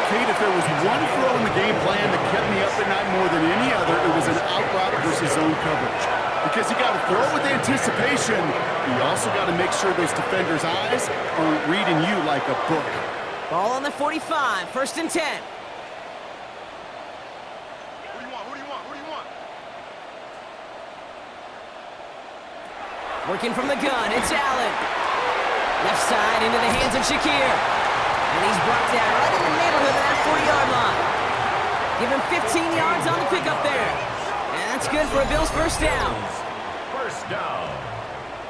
Kate, if there was one throw in the game plan that kept me up at night more than any other, it was an out route versus zone coverage. Because you got to throw with anticipation, you also got to make sure those defenders' eyes aren't reading you like a book. Ball on the 45, first and 10. Working from the gun, it's Allen. Left side into the hands of Shakir. And he's brought down right in the neighborhood of that 40-yard line. Give him 15 yards on the pickup there. And that's good for a Bills first down. First down.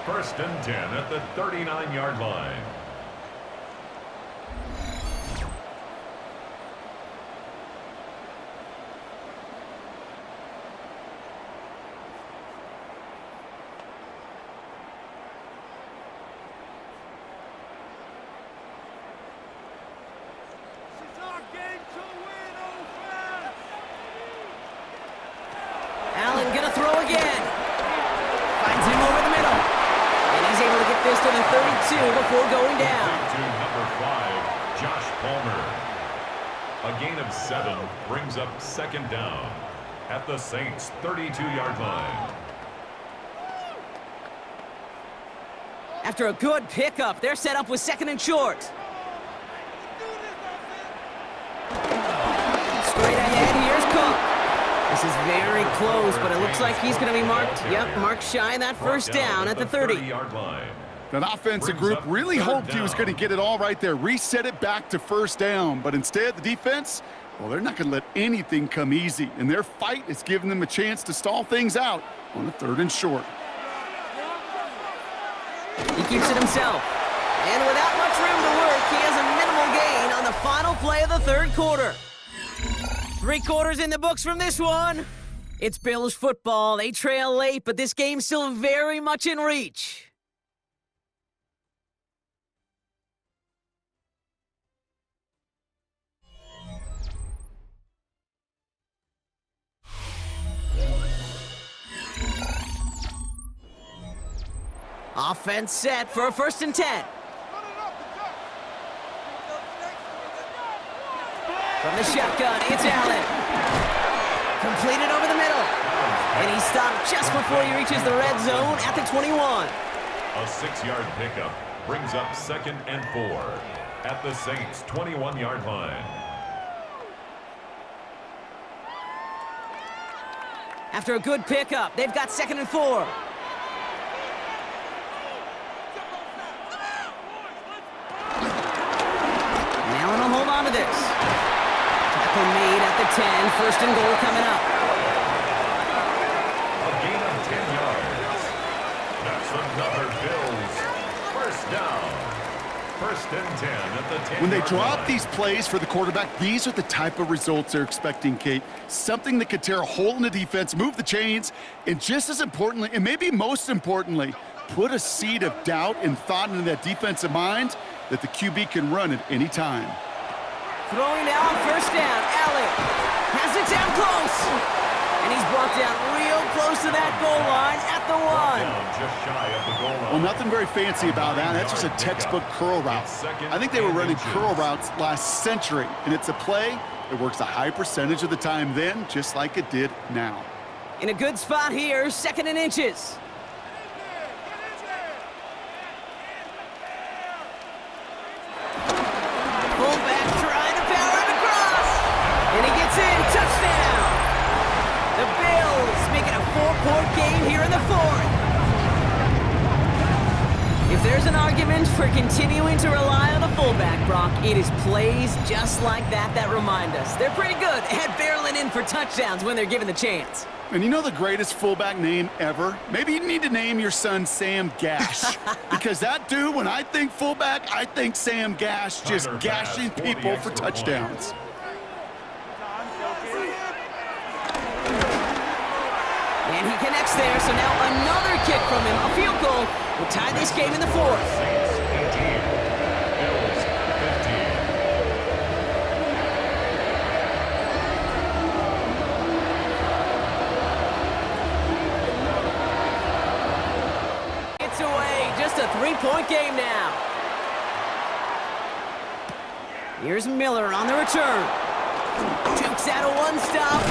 First and 10 at the 39-yard line. Allen gonna throw again. Finds him over the middle. And he's able to get this to the 32 before going down. To number 5, Josh Palmer. A gain of 7 brings up second down at the Saints' 32-yard line. After a good pickup, they're set up with second and short. Straight ahead, here's Cook. This is very close, but it looks like he's going to be marked. Yep, marked shy of that first down at the 30-yard line. That offensive group really hoped he was going to get it all right there, reset it back to first down. But instead, the defense, well, they're not going to let anything come easy. And their fight is giving them a chance to stall things out on the 3rd and short. He keeps it himself. And without much room to work, he has a minimal gain on the final play of the 3rd quarter. 3 quarters in the books from this one. It's Bills football. They trail late, but this game's still very much in reach. Offense set for a first and 10. From the shotgun, it's Allen. Completed over the middle. And he stopped just before he reaches the red zone at the 21. A 6-yard pickup brings up second and 4 at the Saints' 21-yard line. After a good pickup, they've got second and 4. And Allen will hold on to this. Tackle made at the 10, first and goal coming up. A gain of 10 yards. That's another Bills first down. First and 10 at the 10-yard When they draw line. up these plays for the quarterback, these are the type of results they're expecting, Kate. Something that could tear a hole in the defense, move the chains, and just as importantly, and maybe most importantly, put a seed of doubt and thought into that defensive mind that the QB can run at any time. Throwing now on first down. Allen has it down close. And he's brought down real close to that goal line at the 1. Down just shy of the goal line. Well, nothing very fancy about that. That's just a textbook curl route. I think they were running curl routes last century, and it's a play that works a high percentage of the time then, just like it did now. In a good spot here, 2nd and inches. Fullback trying to power it across. And he gets in. Touchdown. The Bills make it a 4-point game here in the 4th. If there's an argument for continuing to rely on the fullback, Brock, it is plays just like that that remind us. They're pretty good at barreling in for touchdowns when they're given the chance. And you know the greatest fullback name ever? Maybe you need to name your son Sam Gash. Because that dude, when I think fullback, I think Sam Gash, just gashing people for touchdowns. And he connects there, so now another kick from him. A field goal will tie this game in the 4th. Saints 18, Bills 15. It's away, just a 3-point game now. Here's Miller on the return. Jukes out a 1-stop.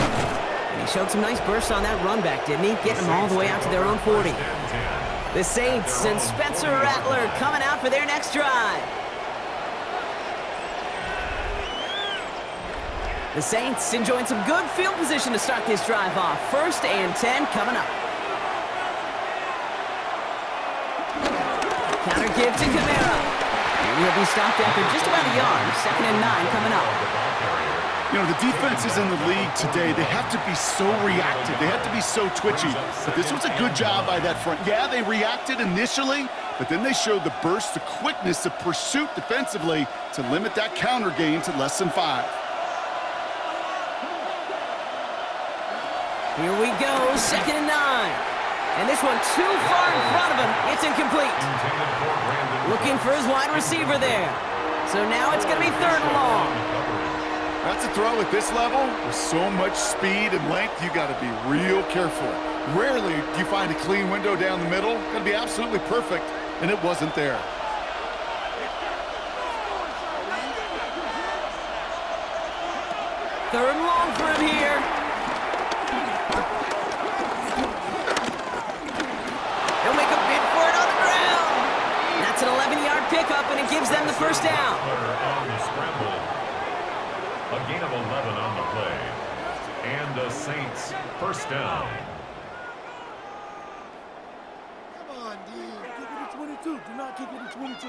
He showed some nice bursts on that run back, didn't he? Getting them all the way out to their own 40. The Saints and Spencer Rattler coming out for their next drive. The Saints enjoying some good field position to start this drive off. 1st and 10 coming up. Counter give to Kamara. And he'll be stopped after just about a yard. 2nd and 9 coming up. You know, the defenses in the league today, they have to be so reactive. They have to be so twitchy. But this was a good job by that front. Yeah, they reacted initially, but then they showed the burst, the quickness of pursuit defensively to limit that counter gain to less than 5. Here we go, 2nd and 9. And this one too far in front of him. It's incomplete. Looking for his wide receiver there. So now it's going to be 3rd and long. That's a throw at this level. With so much speed and length, you got to be real careful. Rarely do you find a clean window down the middle. Going to be absolutely perfect, and it wasn't there. Third and long for him here. He'll make a bid for it on the ground. That's an 11-yard pickup, and it gives them the first down. On the scramble. A gain of 11 on the play. And the Saints first down. Come on, dude. Kick it to 22. Do not kick it to 22.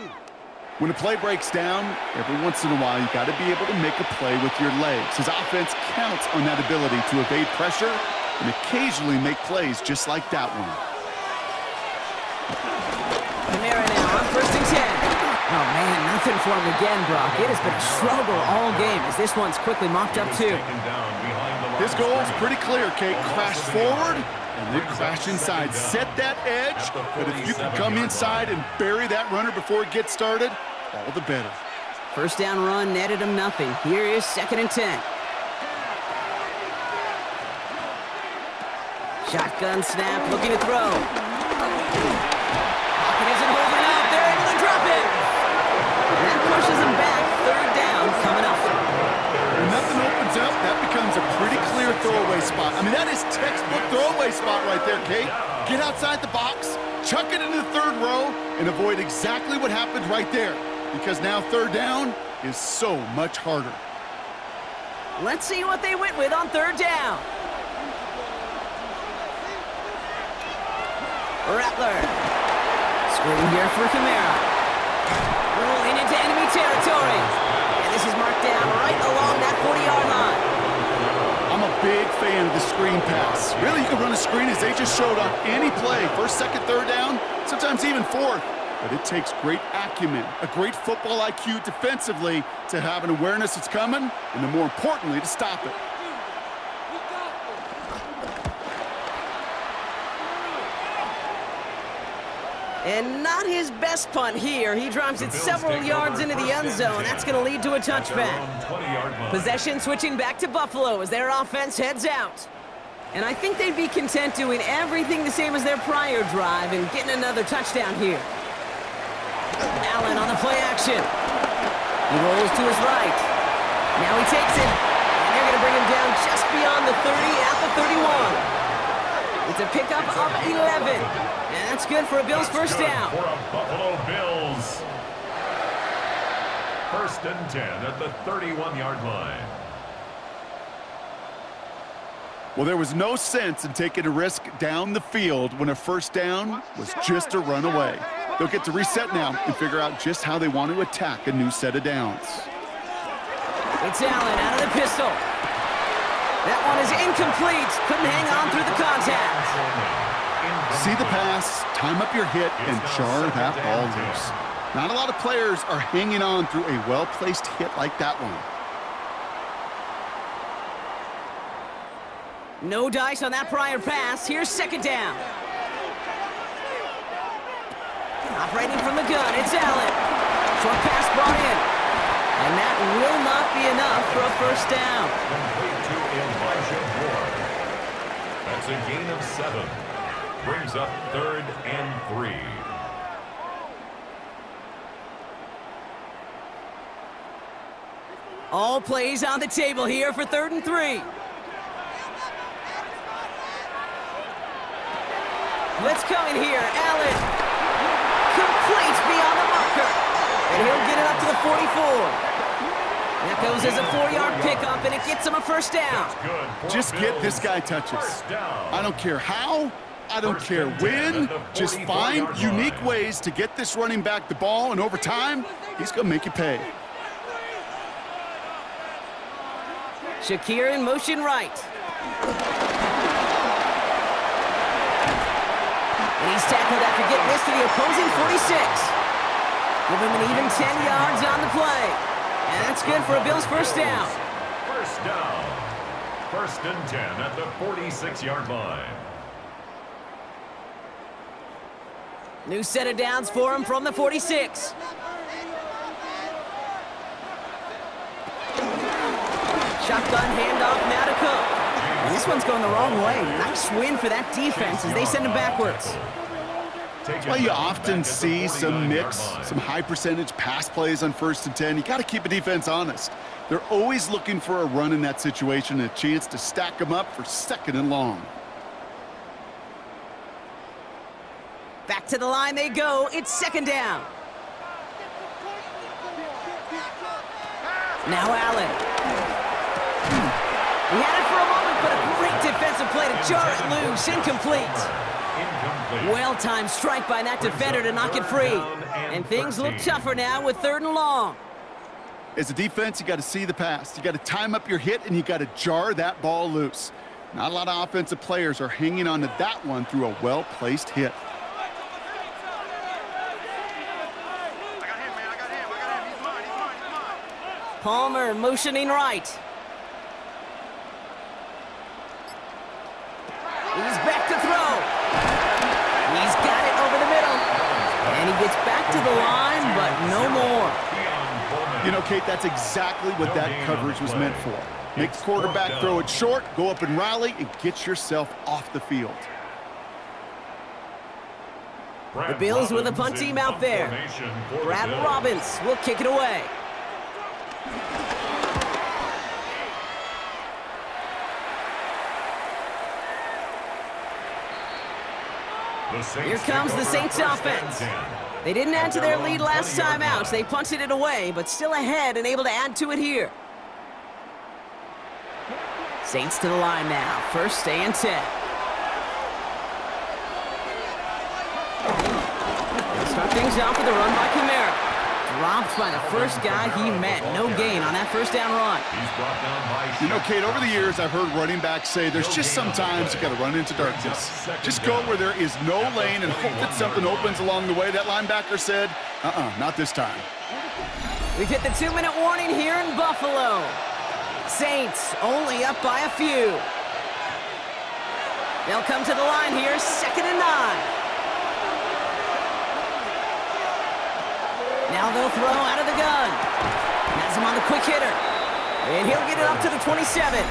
When a play breaks down, every once in a while, you got to be able to make a play with your legs. His offense counts on that ability to evade pressure and occasionally make plays just like that one. Kamara now on 1st and 10. Oh, man, nothing for him again, Brock. It has been a struggle all game as this one's quickly mopped up, too. His goal is pretty clear, Kate. Crash forward and then crash inside. Set that edge, but if you can come inside and bury that runner before it gets started, all the better. First down run netted him nothing. Here is 2nd and 10. Shotgun snap, looking to throw. Pocket isn't holding up. They're able to drop it. And that pushes him back. 3rd down coming up. When nothing opens up, that becomes a pretty clear throwaway spot. I mean, that is textbook throwaway spot right there, Kate. Get outside the box, chuck it into the 3rd row, and avoid exactly what happened right there. Because now 3rd down is so much harder. Let's see what they went with on 3rd down. Rattler. Screen here for Kamara. Rolling into enemy territory. And this is marked down right along that 40-yard line. I'm a big fan of the screen pass. Really, you can run a screen as they just showed on any play. 1st, 2nd, 3rd down, sometimes even 4th. but it takes great acumen, a great football IQ defensively to have an awareness it's coming, and then more importantly, to stop it. And not his best punt here. He drives it several yards into the end zone. That's going to lead to a touchback. Possession switching back to Buffalo as their offense heads out. And I think they'd be content doing everything the same as their prior drive and getting another touchdown here. Allen on the play action. He rolls to his right. Now he takes it. And they're going to bring him down just beyond the 30 at the 31. It's a pickup of 11. And that's good for a Bills first down. For a Buffalo Bills. 1st and 10 at the 31-yard line. Well, there was no sense in taking a risk down the field when a first down was just a run away. They'll get to reset now and figure out just how they want to attack a new set of downs. It's Allen out of the pistol. That one is incomplete. Couldn't hang on through the contact. See the pass, time up your hit, and jar that ball loose. Not a lot of players are hanging on through a well-placed hit like that one. No dice on that prior pass. Here's 2nd down. Operating from the gun, it's Allen. Short pass brought in. And that will not be enough for a first down. Complete to Elijah Moore. That's a gain of 7. Brings up 3rd and 3. All plays on the table here for 3rd and 3. Let's come in here. Allen completes beyond the marker. And he'll get it up to the 44. That goes as a 4-yard pickup, and it gets him a first down. Just get this guy touches. I don't care how, I don't care when. Just find unique ways to get this running back the ball, and over time, he's going to make you pay. Shakir in motion right. And he's tackled after getting this to the opposing 46. Give him an even 10 yards on the play. And that's good for a Bills first down. First down. 1st and 10 at the 46-yard line. New set of downs for him from the 46. Shotgun handoff now to Cook. And this one's going the wrong way. Nice win for that defense as they send him backwards. That's why you often see some mix, some high-percentage pass plays on 1st and 10. You got to keep a defense honest. They're always looking for a run in that situation and a chance to stack them up for 2nd and long. Back to the line they go. It's 2nd down. Now Allen. He had it for a moment, but a great defensive play to jar it loose. Incomplete. Well-timed strike by that defender to knock it free. And things look tougher now with 3rd and long. As a defense, you got to see the pass. You got to time up your hit, and you got to jar that ball loose. Not a lot of offensive players are hanging on to that one through a well-placed hit. Palmer motioning right. He's back to throw. He's got it over the middle. And he gets back to the line, but no more. You know, Kate, that's exactly what that coverage was meant for. Make the quarterback throw it short, go up and rally, and get yourself off the field. The Bills with a punt team out there. Brad Robbins will kick it away. Here comes the Saints offense. They didn't add to their lead last time out. They punted it away, but still ahead and able to add to it here. Saints to the line now. 1st and 10. They'll start things off with a run by Kamara. dropped by the first guy he met. No gain on that first down run. He's brought down by You know, Kate, over the years, I've heard running backs say there's just sometimes you got to run into darkness. Just go where there is no lane and hope that something opens along the way. That linebacker said, not this time. We've hit the 2-minute warning here in Buffalo. Saints only up by a few. They'll come to the line here, 2nd and 9. Now they'll throw out of the gun. Has him on the quick hitter. And he'll get it up to the 27.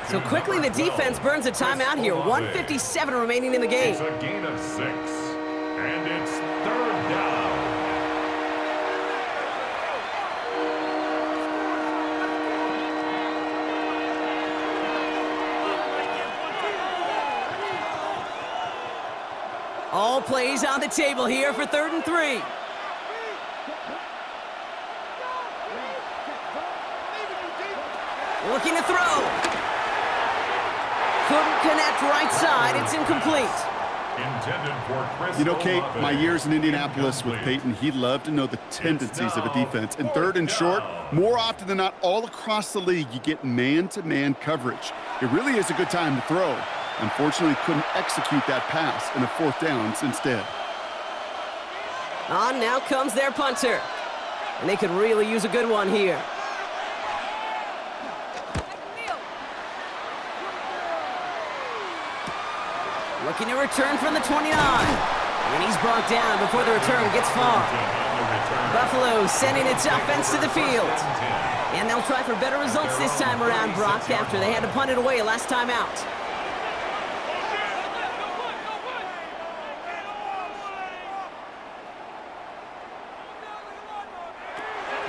So quickly the defense burns a timeout here. 1:57 remaining in the game. It's a gain of 6. And it's 3rd down. All plays on the table here for 3rd and 3. Looking to throw. Couldn't connect right side. It's incomplete. Intended for Chris You know, Kate, Olave. my years in Indianapolis with Incomplete. Peyton, he'd love to know the tendencies of a defense. And 3rd and short, more often than not, all across the league, you get man-to-man coverage. It really is a good time to throw. Unfortunately, couldn't execute that pass in a 4th down instead. On now comes their punter. And they could really use a good one here. Looking to return from the 29. And he's brought down before the return gets far. Buffalo sending its offense to the field. And they'll try for better results this time around, Brock, after they had to punt it away last time out.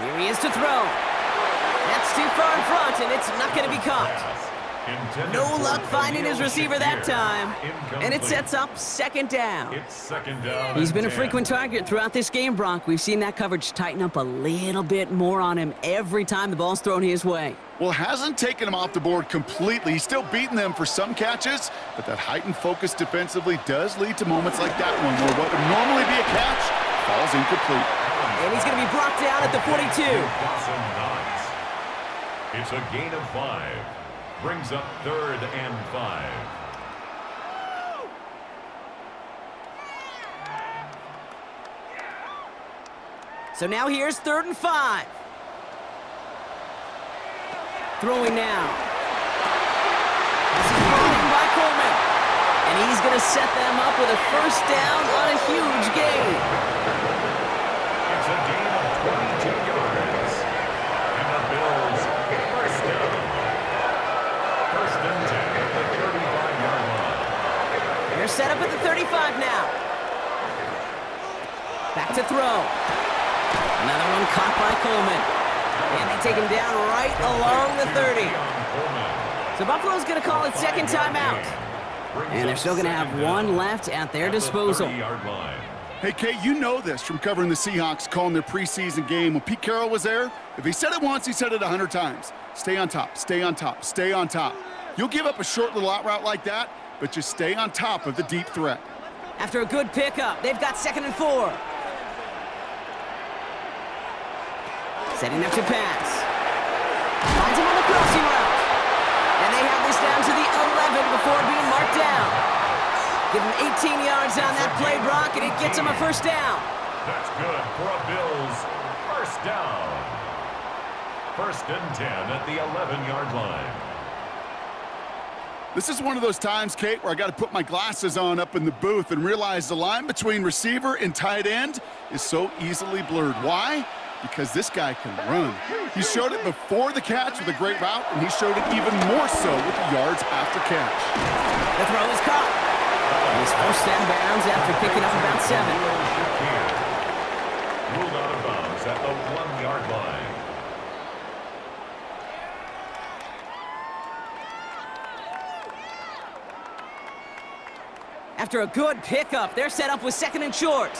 Here he is to throw. That's too far in front, and it's not going to be caught. No luck finding his receiver that time. And it sets up 2nd down. It's 2nd down. He's been a and frequent 10. target throughout this game, Brock. We've seen that coverage tighten up a little bit more on him every time the ball's thrown his way. Well, hasn't taken him off the board completely. He's still beating them for some catches, but that heightened focus defensively does lead to moments like that one where what would normally be a catch falls incomplete. And he's going to be brought down at the 42. Dawson Knox. It's a gain of 5. Brings up 3rd and 5. So now here's 3rd and 5. Throwing now. This is brought in by Coleman. And he's going to set them up with a 1st down on a huge gain. It's a gain of 22 yards. And the Bills 1st down. 1st and 10 at the 35-yard line. They're set up at the 35 now. Back to throw. Another one caught by Coleman. And they take him down right along the 30. So Buffalo's going to call it 2nd timeout. And they're still going to have one left at their disposal. 30-yard line. Hey, Kate, you know this from covering the Seahawks, calling their preseason game. When Pete Carroll was there, if he said it once, he said it 100 times. Stay on top, stay on top, stay on top. You'll give up a short little out route like that, but just stay on top of the deep threat. After a good pickup, they've got 2nd and 4. Setting up to pass. Finds him on the crossing route. And they have this down to the 11 before being marked down. Give him 18 yards on that play, Brock, and it gets him a 1st down. That's good for a Bills 1st down. 1st and 10 at the 11-yard line. This is one of those times, Kate, where I got to put my glasses on up in the booth and realize the line between receiver and tight end is so easily blurred. Why? Because this guy can run. He showed it before the catch with a great route, and he showed it even more so with the yards after catch. The throw is caught. And he's 1st down bounds after picking up about 7. Ruled out of bounds at the 1-yard line. After a good pickup, they're set up with 2nd and short.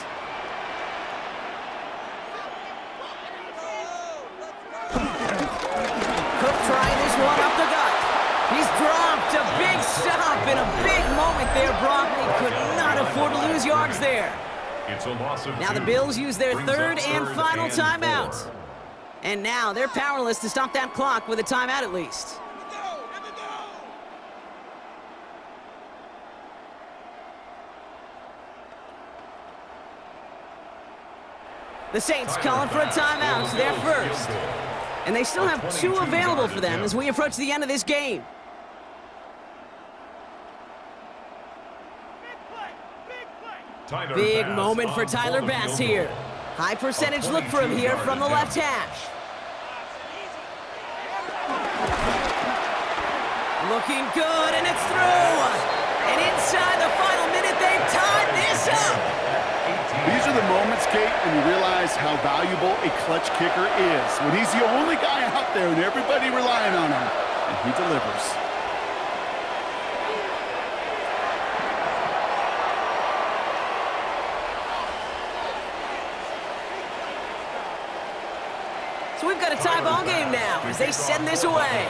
Cook trying this one up the gut. He's dropped a big stop in a big moment there, Brock. He could not afford to lose yards there. It's a loss of Now the 2. Bills use their Brings up third and final and timeout. 4. And now they're powerless to stop that clock with a timeout at least. The Saints calling for a timeout, their first. And they still have 2 available for them as we approach the end of this game. Big moment for Tyler Bass here. High percentage look for him here from the left hash. Looking good, and it's through. And inside the final minute, they've tied this up. These are the moments, Kate, when you realize how valuable a clutch kicker is. When he's the only guy out there and everybody relying on him, and he delivers. So we've got a tie ball game now as they send this away.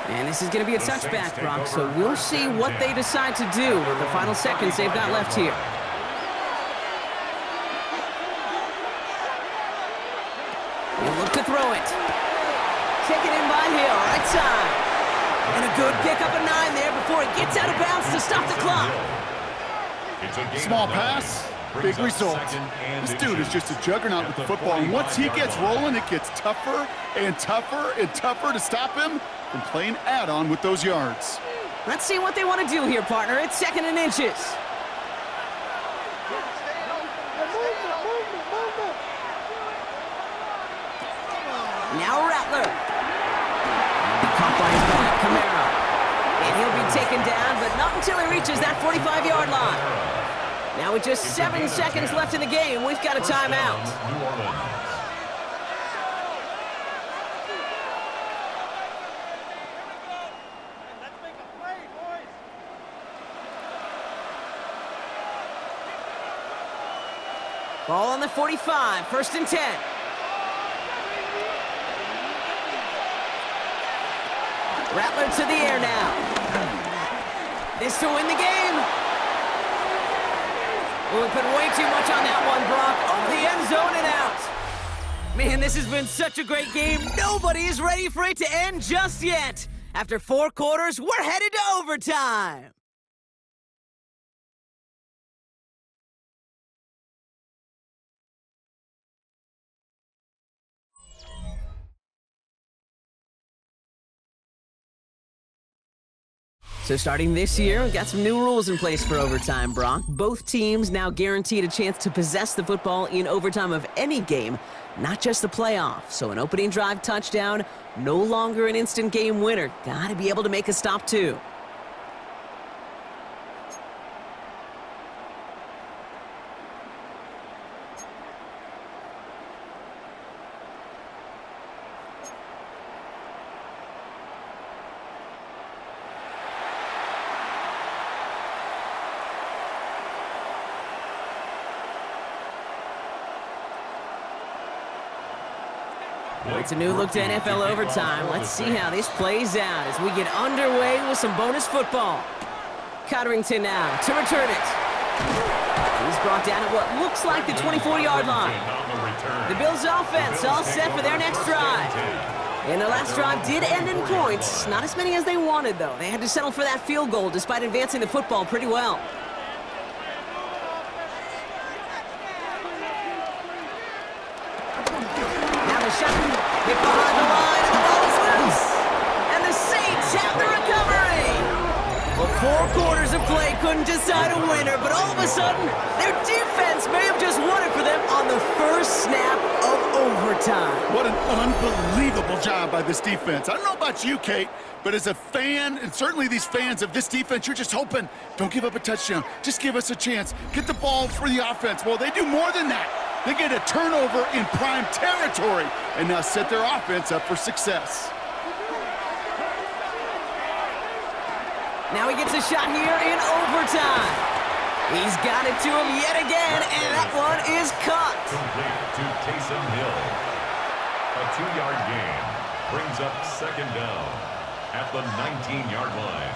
And this is going to be a touchback, Brock, so we'll see what they decide to do with the final seconds they've got left here. He'll look to throw it. Taken in by Hill, right side. And a good pick up a 9 there before it gets out of bounds to stop the clock. Small pass, big result. This dude is just a juggernaut with the football, and once he gets rolling, it gets tougher and tougher and tougher to stop him from playing add-on with those yards. Let's see what they want to do here, partner. It's 2nd and inches. Now Rattler. Caught by his back, Camaro. And he'll be taken down, but not until he reaches that 45-yard line. Now with just 7 seconds left in the game, we've got a timeout. Ball on the 45, 1st and 10. Rattler to the air now. This to win the game. Well, we put way too much on that one, Brock. Over the end zone and out. Man, this has been such a great game. Nobody is ready for it to end just yet. After 4 quarters, we're headed to overtime. So starting this year, we've got some new rules in place for overtime, Brock. Both teams now guaranteed a chance to possess the football in overtime of any game, not just the playoff. So an opening drive touchdown, no longer an instant game winner. Gotta be able to make a stop too. It's a new look to NFL overtime. Let's see how this plays out as we get underway with some bonus football. Codrington now to return it. He's brought down at what looks like the 24-yard line. The Bills' offense all set for their next drive. And their last drive did end in points. Not as many as they wanted, though. They had to settle for that field goal despite advancing the football pretty well. Hit behind the line, and the ball is loose. And the Saints have the recovery. Well, 4 quarters of play couldn't decide a winner, but all of a sudden, their defense may have just won it for them on the first snap of overtime. What an unbelievable job by this defense. I don't know about you, Kate, but as a fan, and certainly these fans of this defense, you're just hoping, don't give up a touchdown. Just give us a chance. Get the ball for the offense. Well, they do more than that. They get a turnover in prime territory and now set their offense up for success. Now he gets a shot here in overtime. He's got it to him yet again, and that one is caught. Complete to Taysom Hill. A 2-yard gain brings up 2nd down at the 19-yard line.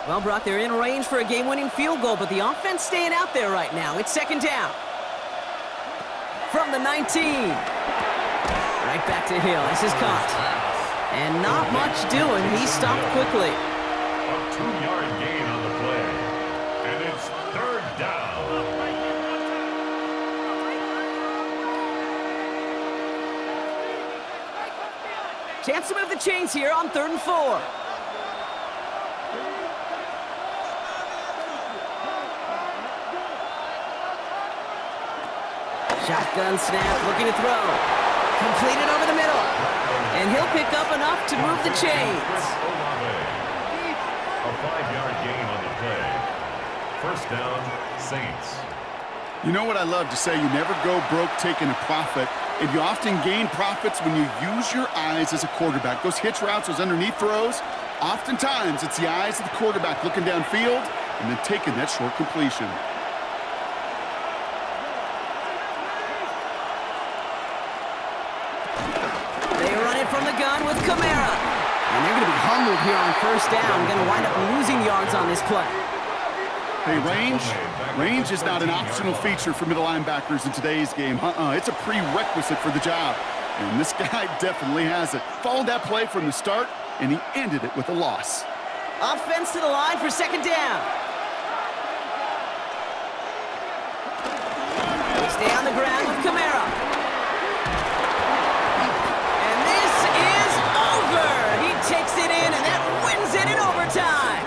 Well, Brock, they're in range for a game-winning field goal, but the offense staying out there right now. It's second down. From the 19. Right back to Hill. This is caught. And not much doing. He stopped quickly. A 2-yard gain on the play. And it's third down. Chance to move the chains here on 3rd and 4. Shotgun snap, looking to throw. Completed over the middle. And he'll pick up enough to move the chains. A 5-yard gain on the play. First down, Saints. You know what I love to say? You never go broke taking a profit. And you often gain profits when you use your eyes as a quarterback. Those hitch routes, those underneath throws, oftentimes it's the eyes of the quarterback looking downfield and then taking that short completion. From the gun with Kamara. And they're going to be humbled here on first down. Going to wind up losing yards on this play. Hey, range is not an optional feature for middle linebackers in today's game. It's a prerequisite for the job. And this guy definitely has it. Followed that play from the start, and he ended it with a loss. Offense to the line for second down. They stay on the ground with Kamara. Takes it in, and that wins it in overtime.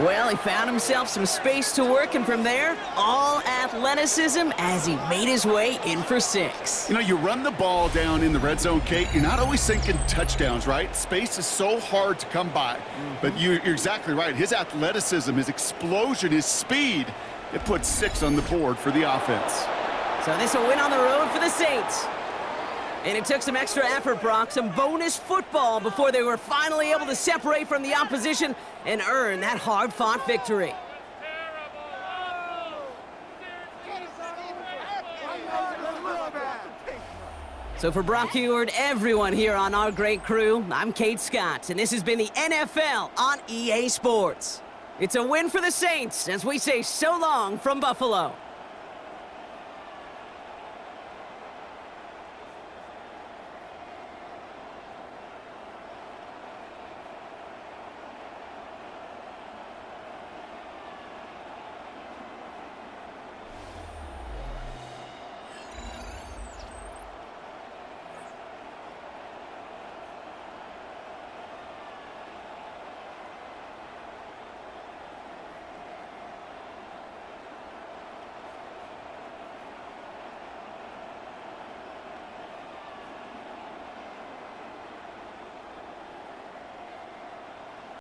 Well, he found himself some space to work, and from there, all athleticism as he made his way in for 6. You know, you run the ball down in the red zone, Kate, you're not always thinking touchdowns, right? Space is so hard to come by. But you're exactly right. His athleticism, his explosion, his speed, it puts 6 on the board for the offense. So this a win on the road for the Saints. And it took some extra effort, Brock, some bonus football before they were finally able to separate from the opposition and earn that hard-fought victory. So for Brock Heward, everyone here on our great crew, I'm Kate Scott, and this has been the NFL on EA Sports. It's a win for the Saints as we say so long from Buffalo.